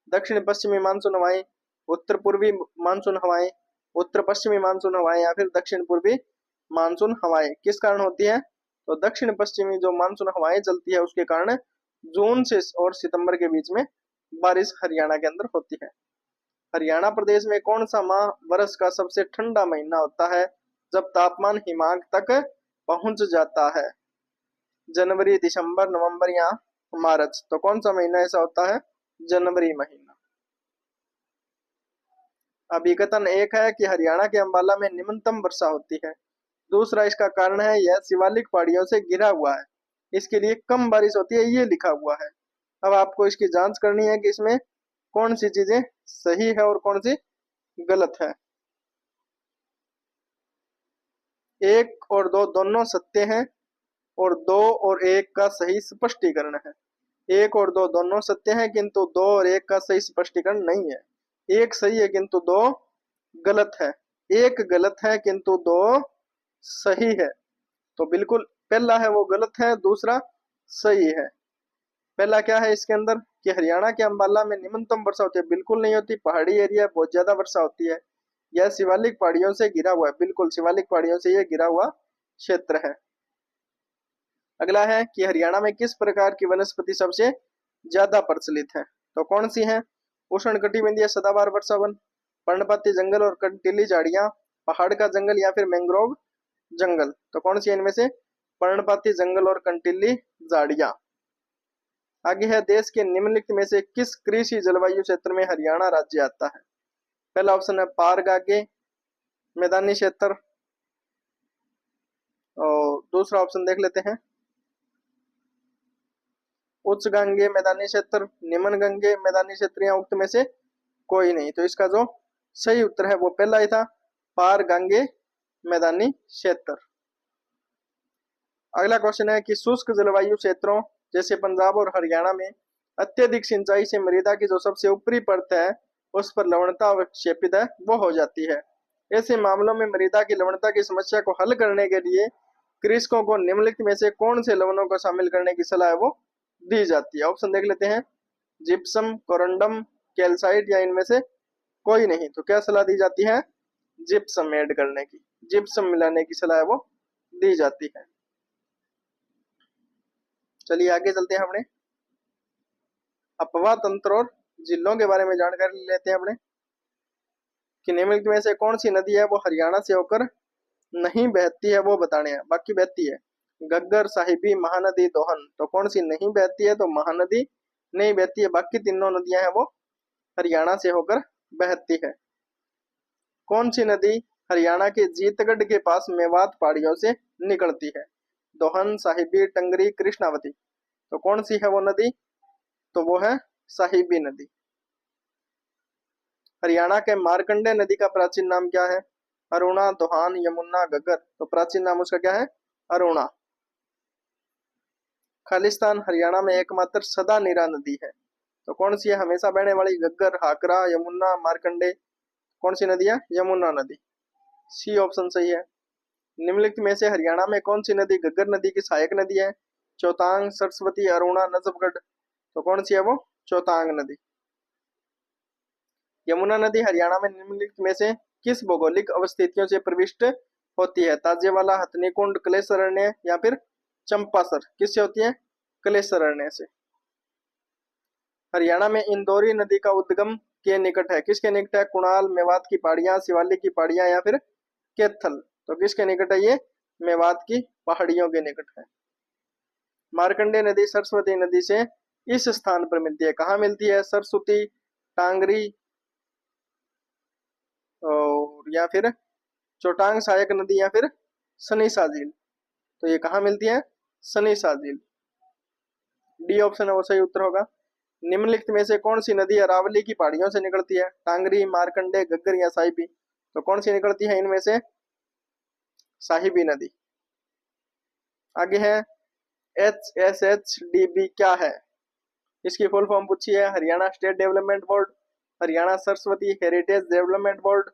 दक्षिण पश्चिमी मानसून हवाएं, उत्तर पूर्वी मानसून हवाएं, उत्तर पश्चिमी मानसून हवाएं या फिर दक्षिण पूर्वी मानसून हवाएं? किस कारण होती है? तो दक्षिण पश्चिमी जो मानसून हवाएं चलती है उसके कारण जून से और सितंबर के बीच में बारिश हरियाणा के अंदर होती है। हरियाणा प्रदेश में कौन सा माह वर्ष का सबसे ठंडा महीना होता है जब तापमान हिमांक तक पहुंच जाता है? जनवरी, दिसंबर, नवंबर या मार्च? तो कौन सा महीना ऐसा होता है? जनवरी महीना। अभिकथन एक है कि हरियाणा के अंबाला में न्यूनतम वर्षा होती है। दूसरा इसका कारण है यह शिवालिक पहाड़ियों से घिरा हुआ है, इसके लिए कम बारिश होती है, ये लिखा हुआ है। अब आपको इसकी जांच करनी है कि इसमें कौन सी चीजें सही है और कौन सी गलत है। एक और दो दोनों सत्य हैं और दो और एक का सही स्पष्टीकरण है। एक और दो दोनों सत्य हैं किंतु दो और एक का सही स्पष्टीकरण नहीं है। एक सही है किंतु दो गलत है। एक गलत है किंतु दो सही है। तो बिल्कुल पहला है वो गलत है, दूसरा सही है। पहला क्या है इसके अंदर कि हरियाणा के अंबाला में न्यूनतम वर्षा होती है? बिल्कुल नहीं होती। पहाड़ी एरिया बहुत ज्यादा वर्षा होती है। यह शिवालिक पहाड़ियों से घिरा हुआ है, बिल्कुल शिवालिक पहाड़ियों से यह घिरा हुआ क्षेत्र है। अगला है कि हरियाणा में किस प्रकार की वनस्पति सबसे ज्यादा प्रचलित है? तो कौन सी है? उष्णकटिबंधीय सदाबहार वर्षा वन, पर्णपाती जंगल और कंटीली झाड़ियां, पहाड़ का जंगल या फिर मैंग्रोव जंगल? तो कौन सी है इनमें से? पर्णपाती जंगल और कंटीली झाड़ियां। आगे है, देश के निम्नलिखित में से किस कृषि जलवायु क्षेत्र में हरियाणा राज्य आता है? पहला ऑप्शन है पार गागे मैदानी क्षेत्र, और दूसरा ऑप्शन देख लेते हैं उच्च गंगे मैदानी क्षेत्र, निम्न गंगे मैदानी क्षेत्र, या उक्त में से कोई नहीं। तो इसका जो सही उत्तर है वो पहला ही था, पार गंगे मैदानी क्षेत्र। अगला क्वेश्चन है कि शुष्क जलवायु क्षेत्रों जैसे पंजाब और हरियाणा में अत्यधिक सिंचाई से मृदा की जो सबसे ऊपरी परत है उस पर लवणता अवक्षेपित है वो हो जाती है। ऐसे मामलों में मृदा की लवणता की समस्या को हल करने के लिए कृषकों को निम्नलिखित में से कौन से लवणों को शामिल करने की सलाह है वो दी जाती है? ऑप्शन देख लेते हैं, जिप्सम, कोरंडम, कैल्साइट या इनमें से कोई नहीं। तो क्या सलाह दी जाती है? जिप्सम ऐड करने की, जिप्सम मिलाने की सलाह वो दी जाती है। चलिए आगे चलते हैं अपने अपवाह तंत्र और जिलों के बारे में जानकारी लेते हैं अपने कि निम्नलिखित में से कौन सी नदी है वो हरियाणा से होकर नहीं बहती है वो बताने हैं, बाकी बहती है। गग्गर, साहिबी, महानदी, दोहन। तो कौन सी नहीं बहती है? तो महानदी नहीं बहती है, बाकी तीनों नदियां हैं वो हरियाणा से होकर बहती है। कौन सी नदी हरियाणा के जीतगढ़ के पास मेवात पहाड़ियों से निकलती है? दोहन, साहिबी, टंगरी, कृष्णावती। तो कौन सी है वो नदी? तो वो है साहिबी नदी। हरियाणा के मार्कंडे नदी का प्राचीन नाम क्या है? अरुणा, दोहान, यमुना, गग्गर। तो प्राचीन नाम उसका क्या है? अरुणा। खालिस्तान हरियाणा में एकमात्र सदा नीरा नदी है। तो कौन सी है हमेशा बहने वाली? गग्गर, हाकरा, यमुना, मार्कंडे। कौन सी नदी है? यमुना नदी। सी ऑप्शन सही है। निम्नलिखित में से हरियाणा में कौन सी नदी गग्गर नदी की सहायक नदी है? चौतांग, सरस्वती, अरुणा, नजफगढ़। तो कौन सी है वो? चौतांग नदी। यमुना नदी हरियाणा में निम्नलिखित में से किस भौगोलिक अवस्थितियों से प्रविष्ट होती है? ताजेवाला, हथनीकुंड, क्लेशरण्य या फिर चंपासर। किससे होती है? क्लेशरण्य से। हरियाणा में इंदौरी नदी का उद्गम के निकट है? किसके निकट है? कुणाल, मेवात की पहाड़ियां, शिवालिक की पहाड़ियां या फिर कैथल। तो किसके निकट है ये? मेवात की पहाड़ियों के निकट है। मार्कंडे नदी सरस्वती नदी से इस स्थान पर मिलती है। कहाँ मिलती है? सरस्वती, टांगरी और या फिर चौटांग सहायक नदी या फिर सनीसा झील। तो ये कहाँ मिलती है? सनीसा झील। डी ऑप्शन है वो सही उत्तर होगा। निम्नलिखित में से कौन सी नदी अरावली की पहाड़ियों से निकलती है? टांगरी, मार्कंडे, गग्गर या साहिबी। तो कौन सी निकलती है इनमें से? साहिबी नदी। आगे है HSHDB क्या है? इसकी फुल फॉर्म पूछी है। Haryana state development board, Haryana Saraswati heritage development board,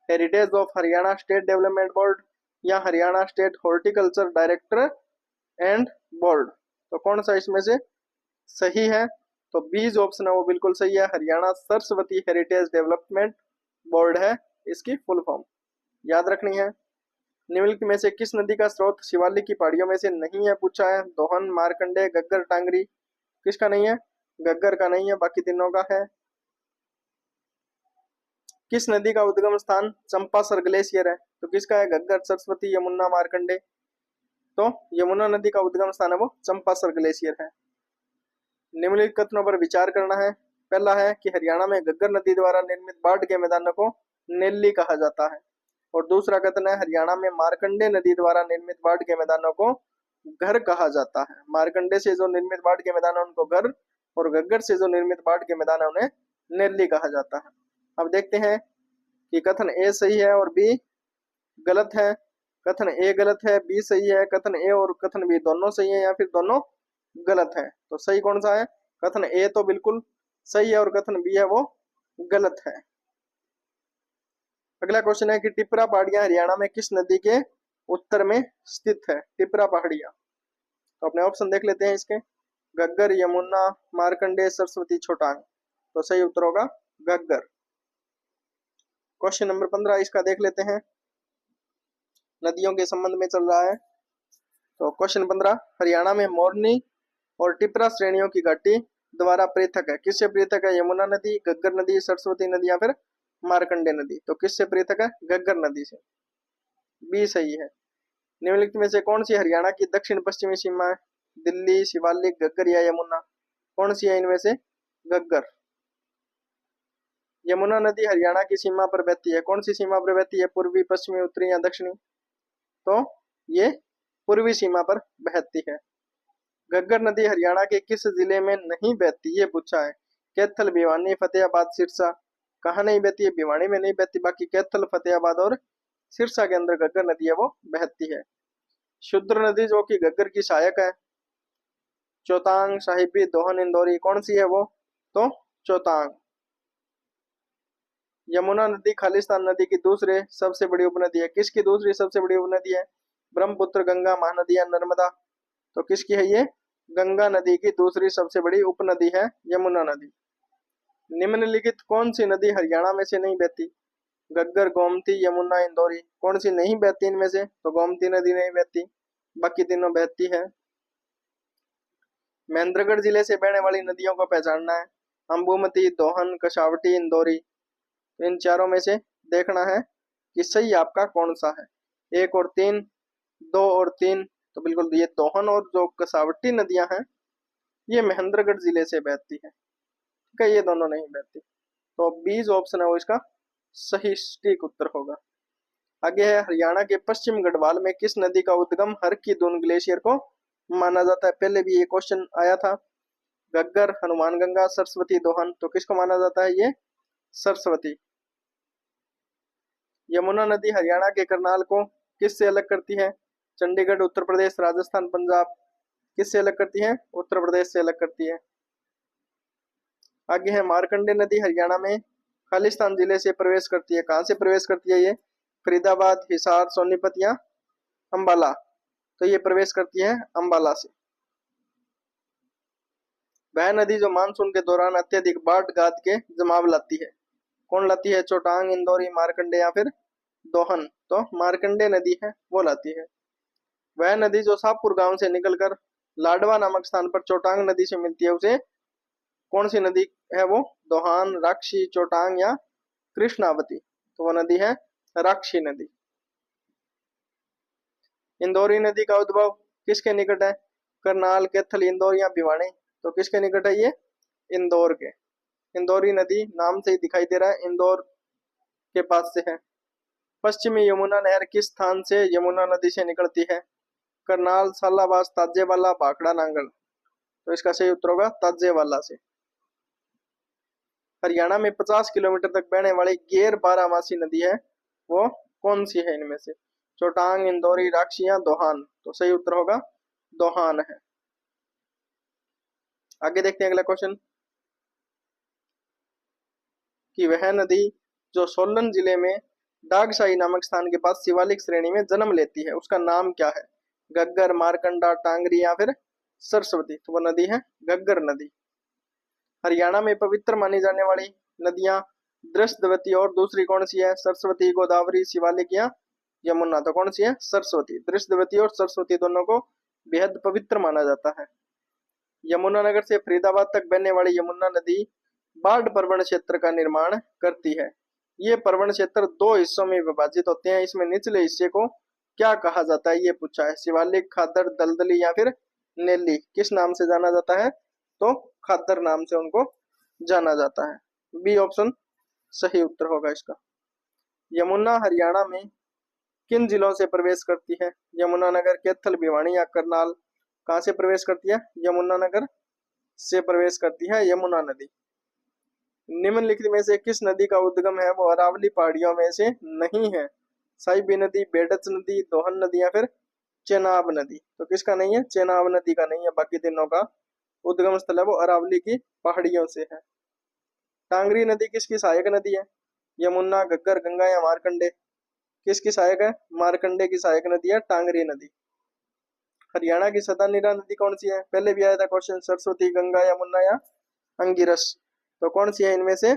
heritage of Haryana state development board या Haryana state horticulture director and board. तो कौन सा इसमें से सही है? तो बी जो ऑप्शन है वो बिल्कुल सही है। Haryana Saraswati heritage development board है इसकी फुल फॉर्म, याद रखनी है। निम्नलिखित में से किस नदी का स्रोत शिवालिक की पहाड़ियों में से नहीं है पूछा है? दोहन, मार्कंडे, गग्गर, टांगरी। किसका नहीं है? गग्गर का नहीं है, बाकी तीनों का है। किस नदी का उद्गम स्थान चंपासर ग्लेशियर है? तो किसका है? गग्गर, सरस्वती, यमुना, मार्कंडे। तो यमुना नदी का उद्गम स्थान है वो चंपासर ग्लेशियर है। निम्नलिखित कथनों पर विचार करना है। पहला है कि हरियाणा में गग्गर नदी द्वारा निर्मित बाढ़ के मैदानों को नेल्ली कहा जाता है, और दूसरा कथन है हरियाणा में मार्कंडे नदी द्वारा निर्मित बाढ़ के मैदानों को घर कहा जाता है। मार्कंडे से जो निर्मित बाढ़ के मैदान है उनको घर, और गग्गर से जो निर्मित बाढ़ के मैदान है उन्हें नेल्ली कहा जाता है। अब देखते हैं कि कथन ए सही है और बी गलत है। कथन ए गलत है, बी सही है। कथन ए और कथन बी दोनों सही है या फिर दोनों गलत है? तो सही कौन सा है? कथन ए तो बिल्कुल सही है और कथन बी है वो गलत है। अगला क्वेश्चन है कि टिपरा पहाड़ियां हरियाणा में किस नदी के उत्तर में स्थित है? टिपरा पहाड़ियां। तो अपने ऑप्शन देख लेते हैं इसके। गग्गर, यमुना, मार्कंडे, सरस्वती, छोटांग। तो सही उत्तर होगा गग्गर। क्वेश्चन नंबर 15 इसका देख लेते हैं, नदियों के संबंध में चल रहा है। तो क्वेश्चन 15, हरियाणा में मोरनी और टिपरा श्रेणियों की घाटी द्वारा पृथक है। किससे पृथक है? यमुना नदी, गग्गर नदी, सरस्वती नदी या फिर मार्कंडे नदी। तो किससे पृथक है? गग्गर नदी से। बी सही है। निम्नलिखित में से कौन सी हरियाणा की दक्षिण पश्चिमी सीमा है? दिल्ली, शिवालिक, गग्गर या यमुना। कौन सी है इनमें से? गग्गर। यमुना नदी हरियाणा की सीमा पर बहती है। कौन सी सीमा पर बहती है? पूर्वी, पश्चिमी, उत्तरी या दक्षिणी। तो ये पूर्वी सीमा पर बहती है। गग्गर नदी हरियाणा के किस जिले में नहीं बहती ये पूछा है? कैथल, भिवानी, फतेहाबाद, सिरसा। कहाँ नहीं बहती है? भिवानी में नहीं बहती, बाकी कैथल, फतेहाबाद और सिरसा के अंदर गग्गर नदी है वो बहती है। शुद्र नदी जो कि गग्गर की सहायक है, चौतांग, साहिबी, दोहन, इंदौरी। कौन सी है वो? तो चौतांग। यमुना नदी खालिस्तान नदी की दूसरे सबसे बड़ी उपनदी है। किसकी दूसरी सबसे बड़ी उपनदी है? ब्रह्मपुत्र, गंगा, महानदी या नर्मदा। तो किसकी है ये? गंगा नदी की दूसरी सबसे बड़ी उपनदी है यमुना नदी। निम्नलिखित कौन सी नदी हरियाणा में से नहीं बहती? गग्गर, गोमती, यमुना, इंदौरी। कौन सी नहीं बहती इनमें से? तो गोमती नदी नहीं बहती, बाकी तीनों बहती है। महेंद्रगढ़ जिले से बहने वाली नदियों को पहचानना है। अंबुमती, दोहन, कशावटी, इंदौरी। इन चारों में से देखना है कि सही आपका कौन सा है। 1 और 3, 2 और 3, तो बिल्कुल ये दोहन और जो कसावटी नदियां हैं ये महेंद्रगढ़ जिले से बहती है। ठीक है, ये दोनों नहीं बहती। तो 20 ऑप्शन है वो इसका सही सटीक उत्तर होगा। आगे है, हरियाणा के पश्चिम गढ़वाल में किस नदी का उद्गम हर की दून ग्लेशियर को माना जाता है। पहले भी ये क्वेश्चन आया था। घग्गर, हनुमानगंगा, सरस्वती, दोहन। तो किसको माना जाता है ये सरस्वती। यमुना नदी हरियाणा के करनाल को किससे अलग करती है। चंडीगढ़, उत्तर प्रदेश, राजस्थान, पंजाब। किससे अलग करती है, उत्तर प्रदेश से अलग करती है। आगे है, मार्कंडे नदी हरियाणा में खालिस्तान जिले से प्रवेश करती है। कहां से प्रवेश करती है ये, फरीदाबाद, हिसार, सोनीपत या अंबाला। तो ये प्रवेश करती है अंबाला से। वह नदी जो मानसून के दौरान अत्यधिक बाढ़ गाद के जमाव लाती है, कौन लाती है। चोटांग, इंदौरी, मार्कंडे या फिर दोहन। तो मार्कंडे नदी है वो लाती है। वह नदी जो शाहपुर गांव से निकलकर लाडवा नामक स्थान पर चोटांग नदी से मिलती है उसे कौन सी नदी है वो, दोहान, राक्षी, चोटांग या कृष्णावती। तो वो नदी है राक्षी नदी। इंदौरी नदी का उद्भव किसके निकट है, करनाल, कैथल, इंदौर या भिवानी। तो किसके निकट है ये, इंदौर के। इंदौरी नदी नाम से ही दिखाई दे रहा है, इंदौर के पास से है। पश्चिमी यमुना नहर किस स्थान से यमुना नदी से निकलती है, करनाल, सालाबास, ताजेवाला, भाखड़ा, नांगल। तो इसका सही उत्तर होगा ताजेवाला से। हरियाणा में 50 किलोमीटर तक बहने वाली गैर बारहमासी नदी है वो कौन सी है इनमें से, चोटांग, इंदौरी, राक्षी या दोहान। तो सही उत्तर होगा दोहान है। आगे देखते हैं अगला क्वेश्चन कि वह नदी जो सोलन जिले में दागशाही नामक स्थान के पास शिवालिक श्रेणी में जन्म लेती है उसका नाम क्या है। घग्गर, मारकंडा, टांगरी या फिर सरस्वती। तो वह नदी है घग्गर नदी। हरियाणा में पवित्र मानी जाने वाली नदियां दृष्टवती और दूसरी कौन सी है, सरस्वती, गोदावरी, शिवालिक या यमुना। तो कौन सी है, सरस्वती। दृष्टवती और सरस्वती दोनों को बेहद पवित्र माना जाता है। यमुनानगर से फरीदाबाद तक बहने वाली यमुना नदी बाढ़ प्रवण क्षेत्र का निर्माण करती है। ये प्रवण क्षेत्र 2 हिस्सों में विभाजित होते हैं। इसमें निचले हिस्से को क्या कहा जाता है ये पूछा है, शिवालिक, खादर, दलदली या फिर नेली। किस नाम से जाना जाता है, तो खादर नाम से उनको जाना जाता है। बी ऑप्शन सही उत्तर होगा इसका। यमुना हरियाणा में किन जिलों से प्रवेश करती है, यमुनानगर, कैथल, भिवानी या करनाल। कहां से प्रवेश करती है, यमुनानगर से प्रवेश करती है यमुना नदी। निम्नलिखित में से किस नदी का उद्गम है वो अरावली पहाड़ियों में से नहीं है, साहिबी नदी, बेडच नदी, दोहन नदी या फिर चेनाब नदी। तो किसका नहीं है, चेनाब नदी का नहीं है। बाकी तीनों का उद्गम स्थल है वो अरावली की पहाड़ियों से है। टांगरी नदी किसकी सहायक नदी है, यमुना, घग्गर, गंगा या मारकंडे। किसकी सहायक है, मारकंडे की सहायक नदी है टांगरी नदी। हरियाणा की सदानीरा नदी कौन सी है, पहले भी आया था क्वेश्चन, सरस्वती, गंगा, यमुना या अंगिरस। तो कौन सी है इनमें से,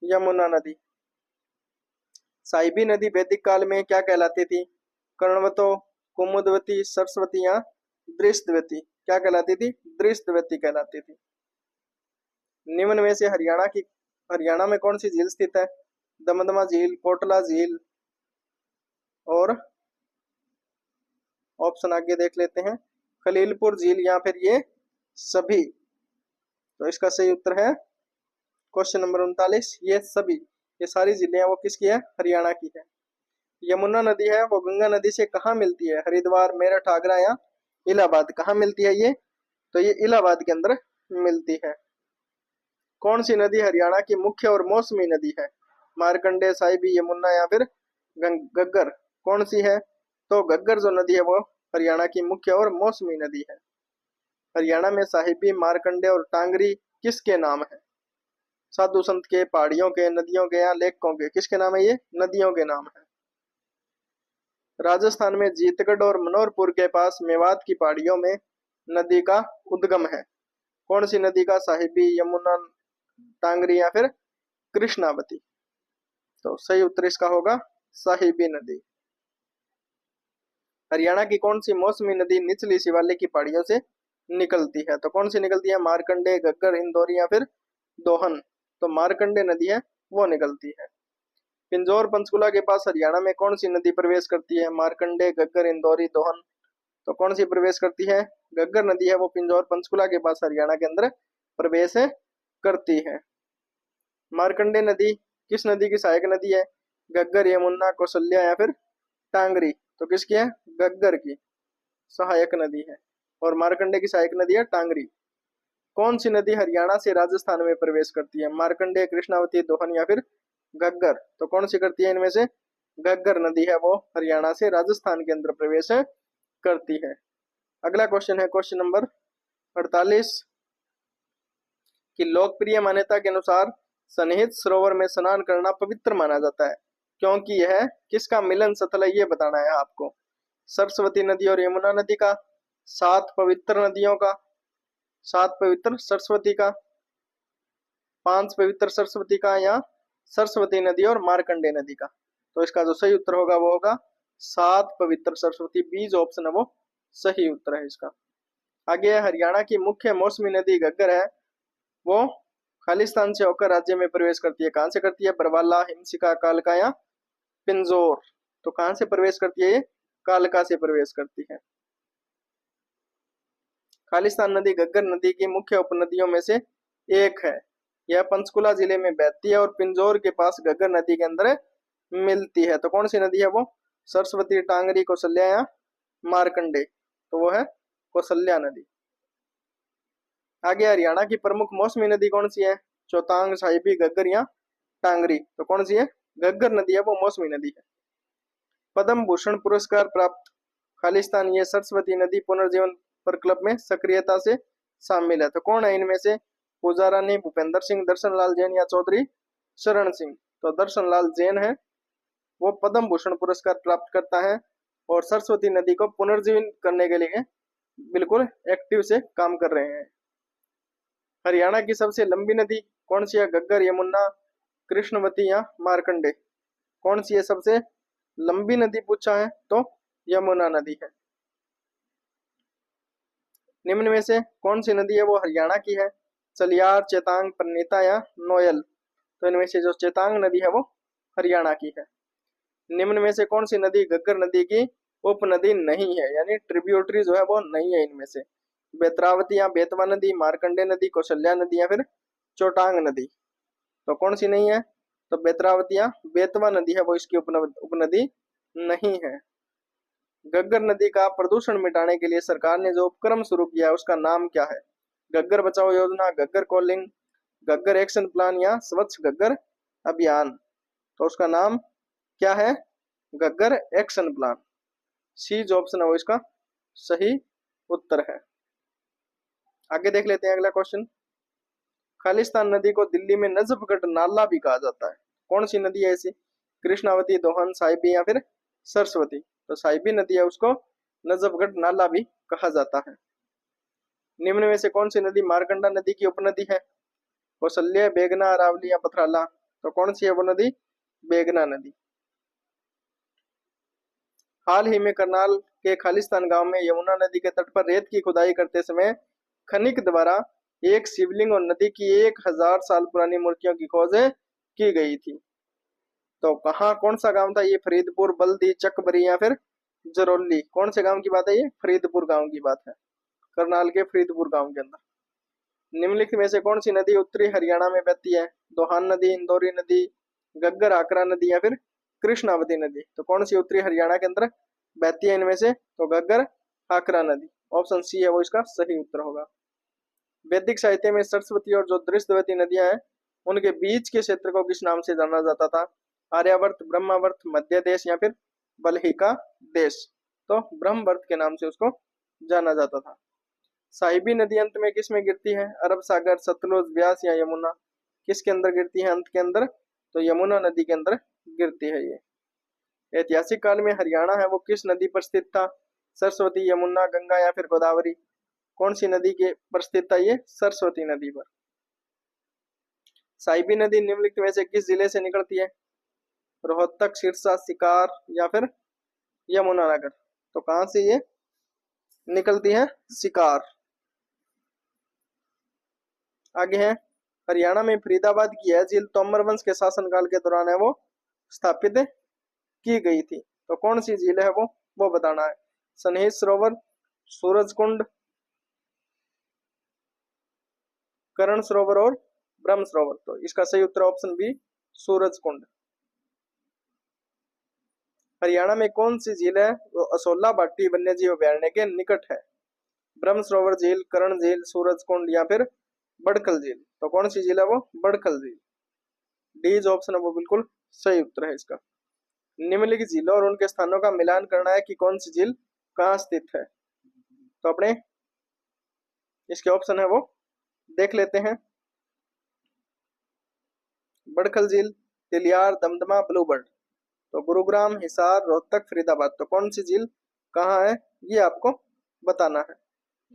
यमुना नदी। साहिबी नदी वैदिक काल में क्या कहलाती थी, कर्णवतो, कुमुदवती, सरस्वती या दृष्टवती। क्या कहलाती थी, दृष्टवती कहलाती थी। निम्न में से हरियाणा में कौन सी झील स्थित है, दमदमा झील, कोटला झील और ऑप्शन आगे देख लेते हैं, खलीलपुर झील या फिर ये सभी। तो इसका सही उत्तर है क्वेश्चन नंबर 39, ये सभी। ये सारी झीलें वो किसकी है, हरियाणा की है। यमुना नदी है वो गंगा नदी से कहाँ मिलती है, हरिद्वार, मेरठ, आगरा या इलाहाबाद। कहाँ मिलती है ये, तो ये इलाहाबाद के अंदर मिलती है। कौन सी नदी हरियाणा की मुख्य और मौसमी नदी है, मारकंडे, साहिबी, यमुना या फिर घग्गर। कौन सी है, तो घग्गर जो नदी है वो हरियाणा की मुख्य और मौसमी नदी है। हरियाणा में साहिबी, मारकंडे और टांगरी किसके नाम है, साधु संत के, पहाड़ियों के, नदियों के या लेखकों के। किसके नाम है ये, नदियों के नाम है। राजस्थान में जीतगढ़ और मनोहरपुर के पास मेवात की पहाड़ियों में नदी का उद्गम है। कौन सी नदी का, साहिबी, यमुना, टांगरी या फिर कृष्णावती। तो सही उत्तर इसका होगा साहिबी नदी। हरियाणा की कौन सी मौसमी नदी निचली शिवालिक की पहाड़ियों से निकलती है। तो कौन सी निकलती है? मार्कंडे, घग्गर, इंदौरी या फिर दोहन। तो मार्कंडे नदी है वो निकलती है। पिंजौर पंचकुला के पास हरियाणा में कौन सी नदी प्रवेश करती है? मार्कंडे, घग्गर, इंदौरी, दोहन। तो कौन सी प्रवेश करती है? घग्गर नदी है वो पिंजौर पंचकुला के पास हरियाणा के अंदर प्रवेश करती है। मार्कंडे नदी किस नदी की सहायक नदी है? घग्गर, यमुना, कौशल्या या फिर टांगरी। तो किसकी है? घग्गर की सहायक नदी है। और मार्कंडे की सहायक नदी है टांगरी। कौन सी नदी हरियाणा से राजस्थान में प्रवेश करती है? मार्कंडे, कृष्णावती, दोहन या फिर घग्गर। तो कौन सी करती है इनमें से? घग्गर नदी है वो हरियाणा से राजस्थान के अंदर प्रवेश करती है। अगला क्वेश्चन है क्वेश्चन नंबर 48 कि लोकप्रिय मान्यता के अनुसार सन्निहित सरोवर में स्नान करना पवित्र माना जाता है क्योंकि यह किसका मिलन स्थल है ये बताना है आपको। सरस्वती नदी और यमुना नदी का, 7 पवित्र नदियों का, 7 पवित्र सरस्वती का, 5 पवित्र सरस्वती का, या सरस्वती नदी और मार्कंडे नदी का। तो इसका जो सही उत्तर होगा वो होगा 7 पवित्र सरस्वती। बी जो ऑप्शन है वो सही उत्तर है इसका। आगे हरियाणा की मुख्य मौसमी नदी घग्गर है वो खालिस्तान से होकर राज्य में प्रवेश करती है। कहां से करती है? बरवाला, हिमशिका, कालका या पिंजौर। तो कहां से प्रवेश करती है? ये कालका से प्रवेश करती है। खालिस्तान नदी घग्गर नदी की मुख्य उपनदियों में से एक है। यह पंचकुला जिले में बहती है और पिंजौर के पास घग्गर नदी के अंदर मिलती है। तो कौन सी नदी है वो? सरस्वती, टांगरी, कौशल्या या मार्कंडे। तो वो है कौशल्या नदी। आगे हरियाणा की प्रमुख मौसमी नदी कौन सी है? चौतांग, साहिबी, घग्गर या टांगरी। तो कौन सी है? घग्गर नदी है वो मौसमी नदी है। पद्म भूषण पुरस्कार प्राप्त खालिस्तान ये सरस्वती नदी पुनर्जीवन प्रकल्प में सक्रियता से शामिल है। तो कौन है इनमें से? पूजा रानी, भूपेंद्र सिंह, दर्शन लाल जैन या चौधरी शरण सिंह। तो दर्शन लाल जैन है वो पद्म भूषण पुरस्कार प्राप्त करता है और सरस्वती नदी को पुनर्जीवित करने के लिए बिल्कुल एक्टिव से काम कर रहे हैं। हरियाणा की सबसे लंबी नदी कौन सी है? घग्गर, यमुना, कृष्णवती या मार्कंडे। कौन सी है सबसे लंबी नदी पूछा है? तो यमुना नदी है। निम्न में से कौन सी नदी है वो हरियाणा की है? चलियार, चेतांग, परनीता या नोयल। तो इनमें से जो चेतांग नदी है वो हरियाणा की है। निम्न में से कौन सी नदी घग्गर नदी की उपनदी नहीं है, यानी ट्रिब्यूटरी जो है वो नहीं है इनमें से? बेतरावती या बेतवा नदी, मार्कंडे नदी, कौशल्या नदी या फिर चोटांग नदी। तो कौन सी नहीं है? तो बेतरावती या बेतवा नदी है वो इसकी उपनदी नहीं है। घग्गर नदी का प्रदूषण मिटाने के लिए सरकार ने जो उपक्रम शुरू किया है उसका नाम क्या है? घग्गर बचाओ योजना, Ghaggar calling, Ghaggar action plan या स्वच्छ घग्गर अभियान। तो उसका नाम क्या है? Ghaggar action plan. सी जो ऑप्शन है वो इसका सही उत्तर है। आगे देख लेते हैं अगला क्वेश्चन। खालिस्तान नदी को दिल्ली में नजफगढ़ नाला भी कहा जाता है। कौन सी नदी है ऐसी? कृष्णावती, दोहन, साहिबी या फिर सरस्वती। तो साहिबी नदी है उसको नजफगढ़ नाला भी कहा जाता है। निम्न में से कौन सी नदी मारकंडा नदी की उपनदी है? कौशल्या, बेगना, अरावली या पथराला। तो कौन सी है वो नदी? बेगना नदी। हाल ही में करनाल के खालिस्तान गांव में यमुना नदी के तट पर रेत की खुदाई करते समय खनिक द्वारा एक शिवलिंग और नदी की 1000 साल पुरानी मूर्तियों की खोज की गई थी। तो कहाँ कौन सा गांव था ये? फरीदपुर, बल्दी, चकबरी या फिर जरौली। कौन से गांव की बात है ये? फरीदपुर गांव की बात है, करनाल के फरीदपुर गांव के अंदर। निम्नलिखित में से कौन सी नदी उत्तरी हरियाणा में बहती है? दोहान नदी, इंदौरी नदी, घग्गर आकरा नदी या फिर कृष्णावती नदी। तो कौन सी उत्तरी हरियाणा के अंदर बहती है इनमें से? तो घग्गर आकरा नदी। ऑप्शन सी है वो इसका सही उत्तर होगा। वैदिक साहित्य में सरस्वती और जो दृष्टवती नदियां हैं उनके बीच के क्षेत्र को किस नाम से जाना जाता था? आर्यावर्त, ब्रह्मावर्त, मध्य देश या फिर बल्हिका देश। तो ब्रह्मवर्त के नाम से उसको जाना जाता था। साहिबी नदी अंत में किस में गिरती है? अरब सागर, सतलुज, ब्यास या यमुना। किसके अंदर गिरती है अंत के अंदर? तो यमुना नदी के अंदर गिरती है ये। ऐतिहासिक काल में हरियाणा है वो किस नदी पर स्थित था? सरस्वती, यमुना, गंगा या फिर गोदावरी। कौन सी नदी के पर स्थित था ये? सरस्वती नदी पर। साहिबी नदी निम्नलिखित में से किस जिले से निकलती है? रोहतक, सिरसा, सिकार या फिर यमुनानगर। तो कहां से ये निकलती है? सिकार। आगे है हरियाणा में फरीदाबाद की यह झील तोमर वंश के शासनकाल के दौरान है वो स्थापित की गई थी। तो कौन सी झील है वो बताना है। सनहीत सरोवर, सूरजकुंड, कर्ण सरोवर और ब्रह्म सरोवर। तो इसका सही उत्तर ऑप्शन बी सूरजकुंड। हरियाणा में कौन सी झील है वो असोला भाटी वन्यजीव अभयारण्य के निकट है। ब्रह्म सरोवर झील, कर्ण झील, सूरजकुंड या फिर बड़खल झील। तो कौन सी झील है वो बड़खल झील। डी जो ऑप्शन है वो बिल्कुल सही उत्तर है इसका। निम्नलिखित झीलों और उनके स्थानों का मिलान करना है कि कौन सी झील कहाँ स्थित है। तो अपने इसके ऑप्शन है वो देख लेते हैं। बड़खल झील, तिलियार, दमदमा, ब्लूबर्ड। तो गुरुग्राम, हिसार, रोहतक, फरीदाबाद। तो कौन सी झील कहाँ है ये आपको बताना है।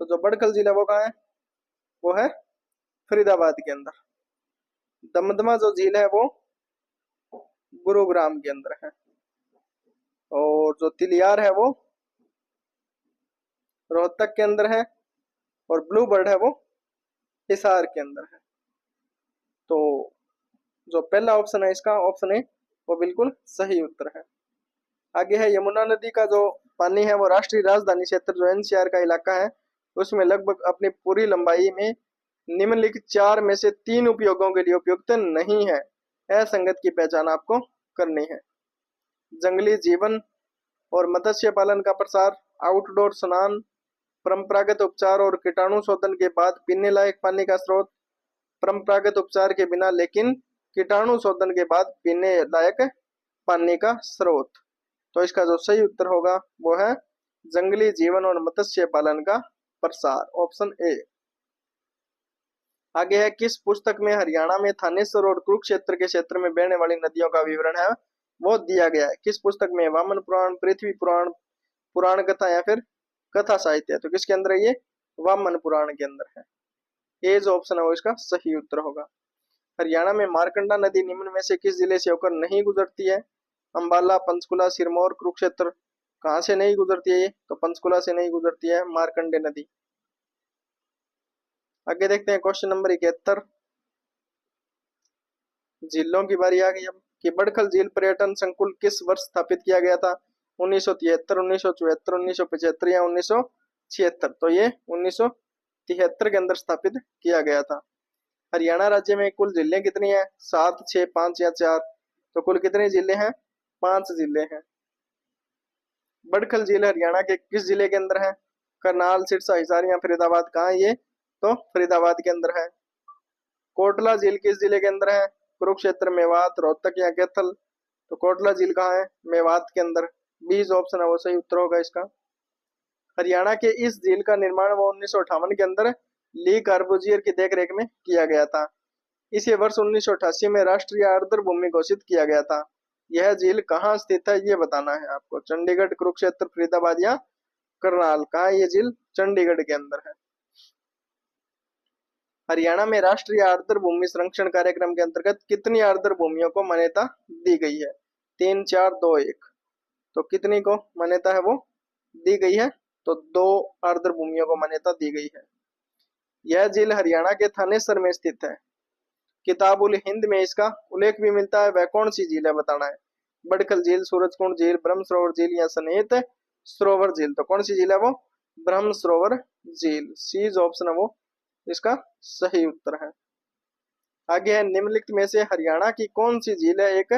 तो जो बड़खल झील है वो कहाँ है, वो है फरीदाबाद के अंदर। दमदमा जो झील है वो गुरुग्राम के अंदर है। और जो तिलियार है वो रोहतक के अंदर है। और ब्लू बर्ड है वो हिसार के अंदर है। तो जो पहला ऑप्शन है इसका ऑप्शन ए वो बिल्कुल सही उत्तर है। आगे है यमुना नदी का जो पानी है वो राष्ट्रीय राजधानी क्षेत्र जो एनसीआर का इलाका है उसमें लगभग अपनी पूरी लंबाई में निम्नलिखित 4 में से 3 उपयोगों के लिए उपयुक्त नहीं है। असंगत की पहचान आपको करनी है। जंगली जीवन और मत्स्य पालन का प्रसार, आउटडोर स्नान, परंपरागत उपचार और कीटाणु शोधन के बाद पीने लायक पानी का स्रोत, परंपरागत उपचार के बिना लेकिन कीटाणु शोधन के बाद पीने लायक पानी का स्रोत। तो इसका जो सही उत्तर होगा वो है जंगली जीवन और मत्स्य पालन का प्रसार, ऑप्शन ए। आगे है किस पुस्तक में हरियाणा में थानेश्वर और कुरुक्षेत्र के क्षेत्र में बहने वाली नदियों का विवरण है वो दिया गया है। किस पुस्तक में, वामन पुराण, पृथ्वी पुराण, पुराण कथा या फिर कथा साहित्य। तो किसके अंदर है ये, वामन पुराण के अंदर है। ए जो ऑप्शन है वो इसका सही उत्तर होगा। हरियाणा में मारकंडा नदी निम्न में से किस जिले से होकर नहीं गुजरती है। अंबाला, पंचकुला, सिरमौर, कुरुक्षेत्र। कहाँ से नहीं गुजरती है ये, तो पंचकुला से नहीं गुजरती है मारकंडे नदी। आगे देखते हैं क्वेश्चन नंबर 71। झीलों की बारी आ गई अब कि बड़खल झील पर्यटन संकुल किस वर्ष स्थापित किया गया था। 1973, 1974, 1975 या 1976। तो ये 1973 के अंदर स्थापित किया गया था। हरियाणा राज्य में कुल जिले कितनी है, 7, 6, 5 या 4। तो कुल कितने जिले हैं, 5 जिले हैं। बड़खल झील हरियाणा के किस जिले के अंदर है, करनाल, सिरसा, हिसार या फरीदाबाद। कहाँ है ये, तो फरीदाबाद के अंदर है। कोटला झील किस जिले के अंदर है, कुरुक्षेत्र, मेवात, रोहतक या कैथल। तो कोटला झील कहाँ है, मेवात के अंदर। 20 ऑप्शन है वो सही उत्तर होगा इसका। हरियाणा के इस झील का निर्माण वो 1958 के अंदर ली कार्बूजियर की देखरेख में किया गया था। इसे वर्ष 1988 में राष्ट्रीय आर्द्र भूमि घोषित किया गया था। यह झील कहाँ स्थित है ये बताना है आपको। चंडीगढ़, कुरुक्षेत्र, फरीदाबाद या करनाल। कहाँ ये झील, चंडीगढ़ के अंदर है। हरियाणा में राष्ट्रीय आर्द्र भूमि संरक्षण कार्यक्रम के अंतर्गत कितनी आर्द्र भूमियों को मान्यता दी गई है। 3, 4, 2, 1। तो कितनी को मान्यता है वो दी गई है, तो 2 आर्द्र भूमियों को मान्यता दी गई है। यह झील हरियाणा के थानेसर में स्थित है। किताब उल हिंद में इसका उल्लेख भी मिलता है। वह कौन सी झील है बताना है। बड़खल झील, सूरजकुंड झील, ब्रह्म सरोवर झील या सनेत सरोवर झील। तो कौन सी झील है वो, ब्रह्म सरोवर झील। सी जो ऑप्शन है वो इसका सही उत्तर है। आगे है निम्नलिखित में से हरियाणा की कौन सी झील है एक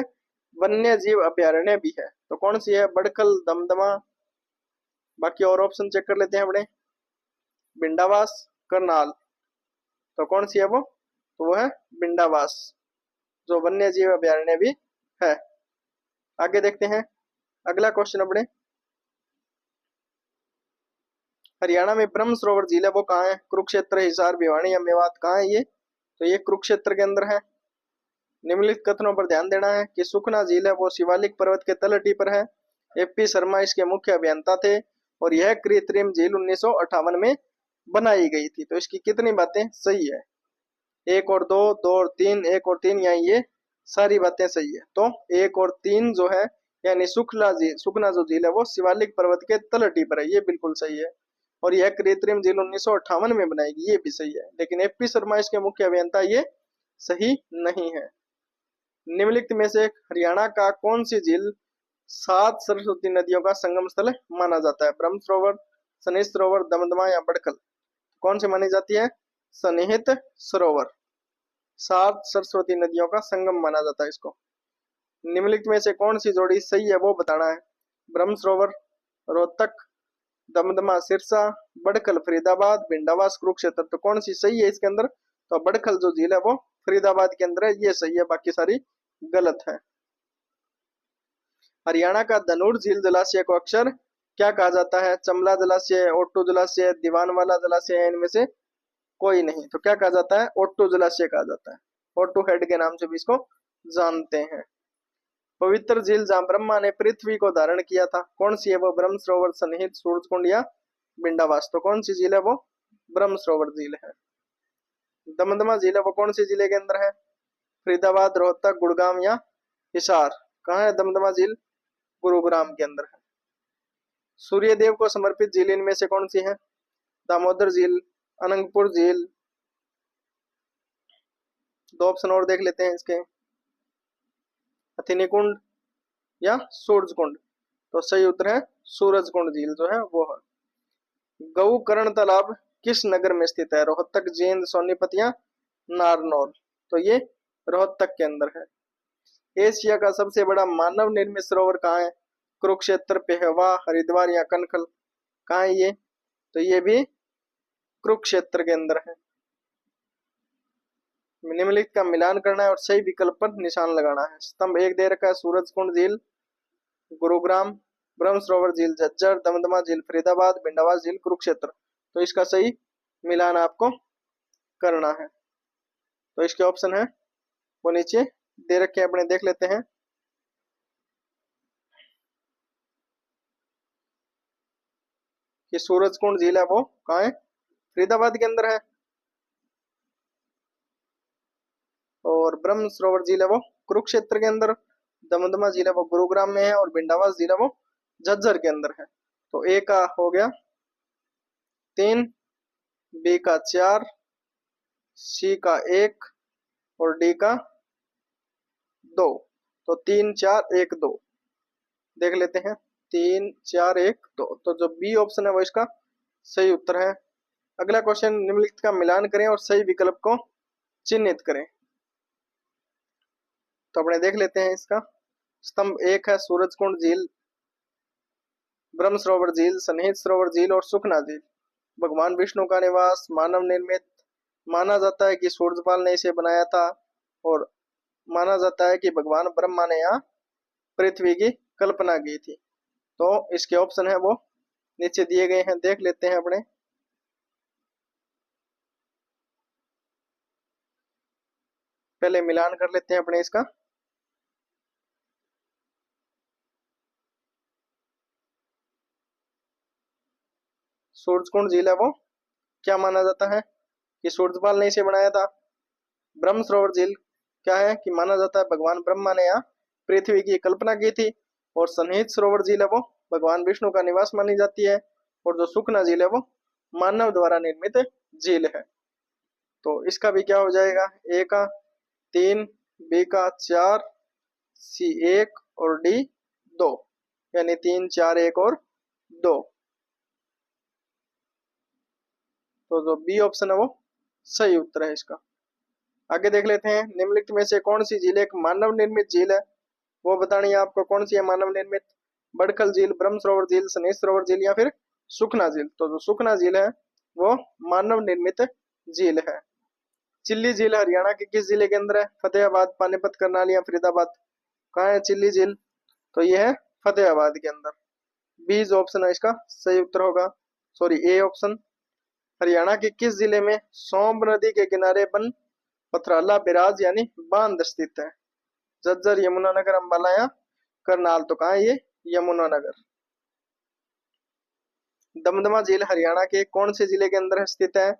वन्य जीव अभ्यारण्य भी है। तो कौन सी है, बड़खल, दमदमा। बाकी और ऑप्शन चेक कर लेते हैं अपने। बिंडावास, करनाल। तो कौन सी है वो, तो वो है बिंडावास जो वन्य जीव अभ्यारण्य भी है। आगे देखते हैं अगला क्वेश्चन अपने। हरियाणा में ब्रह्म सरोवर झील है वो कहाँ है, कुरुक्षेत्र, हिसार, भिवानी या मेवात। कहाँ है ये, तो ये कुरुक्षेत्र के अंदर है। निम्नलिखित कथनों पर ध्यान देना है कि सुखना झील है वो शिवालिक पर्वत के तलहटी पर है। एपी शर्मा इसके मुख्य अभियंता थे और यह कृत्रिम झील 1958 में बनाई गई थी। तो इसकी कितनी बातें सही है, 1 और 2, 2 और 3, 1 और 3 या ये सारी बातें सही है। तो 1 और 3 जो है यानी सुखना जो झील है वो शिवालिक पर्वत के तलहटी पर है, ये बिल्कुल सही है। और यह कृत्रिम झील 1958 में बनाएगी, ये भी सही है, लेकिन एपी शर्मा इसके मुख्य अभियंता, ये सही नहीं है। निम्नलिखित में से हरियाणा का कौन सी झील 7 सरस्वती नदियों का संगम स्थल माना जाता है? ब्रह्म सरोवर, सनेश सरोवर, दमदमा या बड़खल? कौन सी मानी जाती है? सन्निहित सरोवर। 7 सरस्वती नदियों का संगम माना जाता है इसको। निम्नलिखित में से कौन सी जोड़ी सही है वो बताना है? ब्रह्म सरोवर, रोहतक, दमदमा सिरसा, बड़खल फरीदाबाद, भिंडावास कुरुक्षेत्र। तो कौन सी सही है इसके अंदर? तो बड़खल जो झील है वो फरीदाबाद के अंदर है, ये सही है, बाकी सारी गलत है। हरियाणा का धनूर झील जलाशय को अक्सर क्या कहा जाता है? चमला जलाशय, ओट्टू जलाशय, दीवानवाला जलाशय, इनमें से कोई नहीं। तो क्या कहा जाता है? ओट्टू जलाशय कहा जाता है, ओट्टू हेड के नाम से भी इसको जानते हैं। पवित्र झील जहां ब्रह्मा ने पृथ्वी को धारण किया था, कौन सी है वो? ब्रह्म सरोवर, सन्निहित, सूरजकुंड या बिंडावास? तो कौन सी झील है वो? ब्रह्म सरोवर झील है। दमदमा झील है वो कौन सी जिले के अंदर है? फरीदाबाद, रोहतक, गुड़गांव या हिसार? कहाँ है दमदमा झील? गुरुग्राम के अंदर है। सूर्यदेव को समर्पित झील इनमें से कौन सी है? दामोदर झील, अनंगपुर झील। 2 ऑप्शन और देख लेते हैं इसके, हथिनी कुंड या सूरजकुंड? तो सही उत्तर है सूरजकुंड झील जो है वो है। गौकर्ण तालाब किस नगर में स्थित है? रोहतक, जींद, सोनीपत या नारनौल? तो ये रोहतक के अंदर है। एशिया का सबसे बड़ा मानव निर्मित सरोवर कहाँ है? कुरुक्षेत्र, पेहवा, हरिद्वार या कनखल? कहाँ है ये? तो ये भी कुरुक्षेत्र के अंदर है। निम्नलिखित का मिलान करना है और सही विकल्प पर निशान लगाना है। स्तंभ 1 दे रखा है सूरजकुंड झील गुरुग्राम, ब्रह्म सरोवर झील झज्जर, दमदमा झील फरीदाबाद, भिंडावास झील कुरुक्षेत्र। तो इसका सही मिलान आपको करना है। तो इसके ऑप्शन है वो नीचे दे रखे हैं, अपने देख लेते हैं। कि सूरजकुंड झील है वो कहाँ है? फरीदाबाद के अंदर है। और ब्रह्म सरोवर झील है वो कुरुक्षेत्र के अंदर। दमदमा झील है वो गुरुग्राम में है और भिंडावास झील है वो झज्जर के अंदर है। तो ए का हो गया 3, बी का 4, सी का 1 और डी का 2। तो 3 4 1 2 देख लेते हैं। 3 4 1 2, तो जो बी ऑप्शन है वो इसका सही उत्तर है। अगला क्वेश्चन, निम्नलिखित का मिलान करें और सही विकल्प को चिन्हित करें। तो अपने देख लेते हैं इसका। स्तंभ 1 है सूरजकुंड झील, ब्रह्म सरोवर झील, सन्निहित सरोवर झील और सुखना झील। भगवान विष्णु का निवास, मानव निर्मित, माना जाता है कि सूर्यपाल ने इसे बनाया था, और माना जाता है कि भगवान ब्रह्मा ने यहाँ पृथ्वी की कल्पना की थी। तो इसके ऑप्शन है वो नीचे दिए गए हैं, देख लेते हैं अपने। पहले मिलान कर लेते हैं अपने इसका। सूरजकुंड झील है वो क्या माना जाता है? कि सूर्यपाल ने इसे बनाया था। ब्रह्म सरोवर झील क्या है? कि माना जाता है भगवान ब्रह्मा ने यहाँ पृथ्वी की कल्पना की थी। और सन्निहित सरोवर झील है वो भगवान विष्णु का निवास मानी जाती है। और जो सुखना झील है वो मानव द्वारा निर्मित झील है। तो इसका भी क्या हो जाएगा? ए का 3, बी का 4, सी 1 और डी 2, यानी 3 4 1 और 2। तो जो बी ऑप्शन है वो सही उत्तर है इसका। आगे देख लेते हैं, निम्नलिखित में से कौन सी झील एक मानव निर्मित झील है? वो बतानी है आपको, कौन सी है मानव निर्मित? बड़खल झील, ब्रह्म सरोवर झील, सनेश सरोवर झील या फिर सुखना झील? तो जो सुखना झील है वो मानव निर्मित झील है। चिल्ली झील हरियाणा के किस जिले के अंदर है? फतेहाबाद, पानीपत, करनाल या फरीदाबाद? कहाँ है चिल्ली झील? तो ये है फतेहाबाद के अंदर। बी जो ऑप्शन है इसका सही उत्तर होगा, सॉरी ए ऑप्शन। हरियाणा के किस जिले में सोम्ब नदी के किनारे बन पथराला बैराज यानी बांध स्थित है? झज्जर, यमुनानगर, अंबाला या करनाल? तो कहाँ है ये? यमुनानगर। दमदमा झील हरियाणा के कौन से जिले के अंदर स्थित है?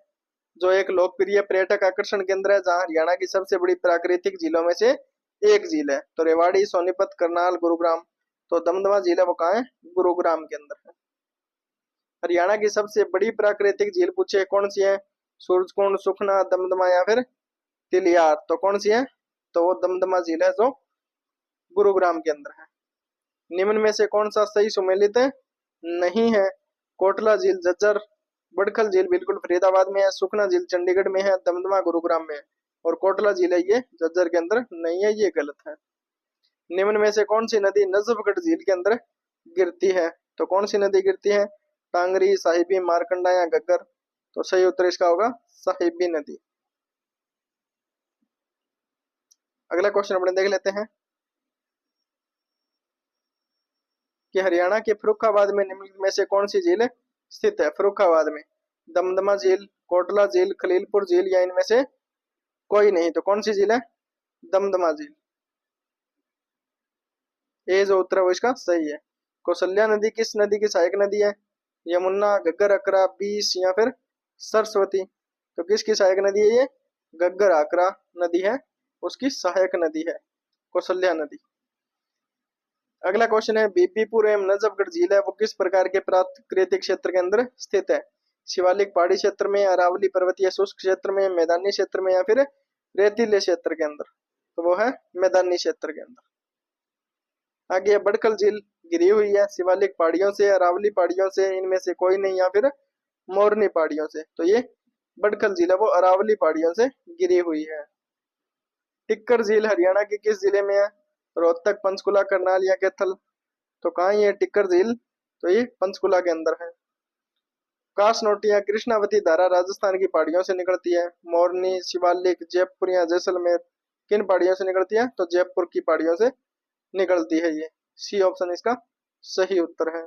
जो एक लोकप्रिय पर्यटक आकर्षण केंद्र है, जहाँ हरियाणा की सबसे बड़ी प्राकृतिक झीलों में से एक झील है। तो रेवाड़ी, सोनीपत, करनाल, गुरुग्राम? तो दमदमा झील है वो कहाँ है? गुरुग्राम के अंदर है। हरियाणा की सबसे बड़ी प्राकृतिक झील पूछे कौन सी है? सूरजकुंड, सुखना, दमदमा या फिर तिलियार। तो कौन सी है? तो वो दमदमा झील है जो गुरुग्राम के अंदर है। निम्न में से कौन सा सही सुमेलित नहीं है? कोटला झील झज्जर, बड़खल झील बिल्कुल फरीदाबाद में है, सुखना झील चंडीगढ़ में है, दमदमा गुरुग्राम में है। और कोटला झील है ये झज्जर के अंदर नहीं है, ये गलत है। निम्न में से कौन सी नदी नजफगढ़ झील के अंदर गिरती है? तो कौन सी नदी गिरती है? टांगरी, साहिबी, मारकंडा या गग्गर। तो सही उत्तर इसका होगा साहिबी नदी। अगला क्वेश्चन अपने देख लेते हैं कि हरियाणा के फर्रुखाबाद में निम्नलिखित में से कौन सी झील स्थित है? फर्रुखाबाद में दमदमा झील, कोटला झील, खलीलपुर झील या इनमें से कोई नहीं। तो कौन सी झील है? दमदमा झील। ए जो उत्तर है वो इसका सही है। कौशल्या नदी किस नदी की सहायक नदी है? यमुना, घग्गर, अकरा, बीस या फिर सरस्वती। तो किसकी सहायक नदी है ये? घग्गर अकरा नदी है उसकी सहायक नदी है कौशल्या नदी। अगला क्वेश्चन है बीबीपुर एवं नजफगढ़ झील है वो किस प्रकार के प्राकृतिक क्षेत्र के अंदर स्थित है? शिवालिक पहाड़ी क्षेत्र में, अरावली पर्वतीय शुष्क क्षेत्र में, मैदानी क्षेत्र में या फिर रेतीले क्षेत्र के अंदर। तो वो है मैदानी क्षेत्र के अंदर। आगे बड़खल झील गिरी हुई है शिवालिक पहाड़ियों से, अरावली पहाड़ियों से, इनमें से कोई नहीं या फिर मोरनी पहाड़ियों से। तो ये बड़खल झील है वो अरावली पहाड़ियों से गिरी हुई है। टिक्कर झील हरियाणा के किस जिले में है? रोहतक, पंचकुला, करनाल या कैथल। तो कहाँ ये टिक्कर झील? तो ये पंचकुला के अंदर है। कासनोटी या कृष्णावती धारा राजस्थान की पहाड़ियों से निकलती है। मोरनी, शिवालिक, जयपुर या जैसलमेर किन पहाड़ियों से निकलती है? तो जयपुर की पहाड़ियों से निकलती है ये। सी ऑप्शन इसका सही उत्तर है।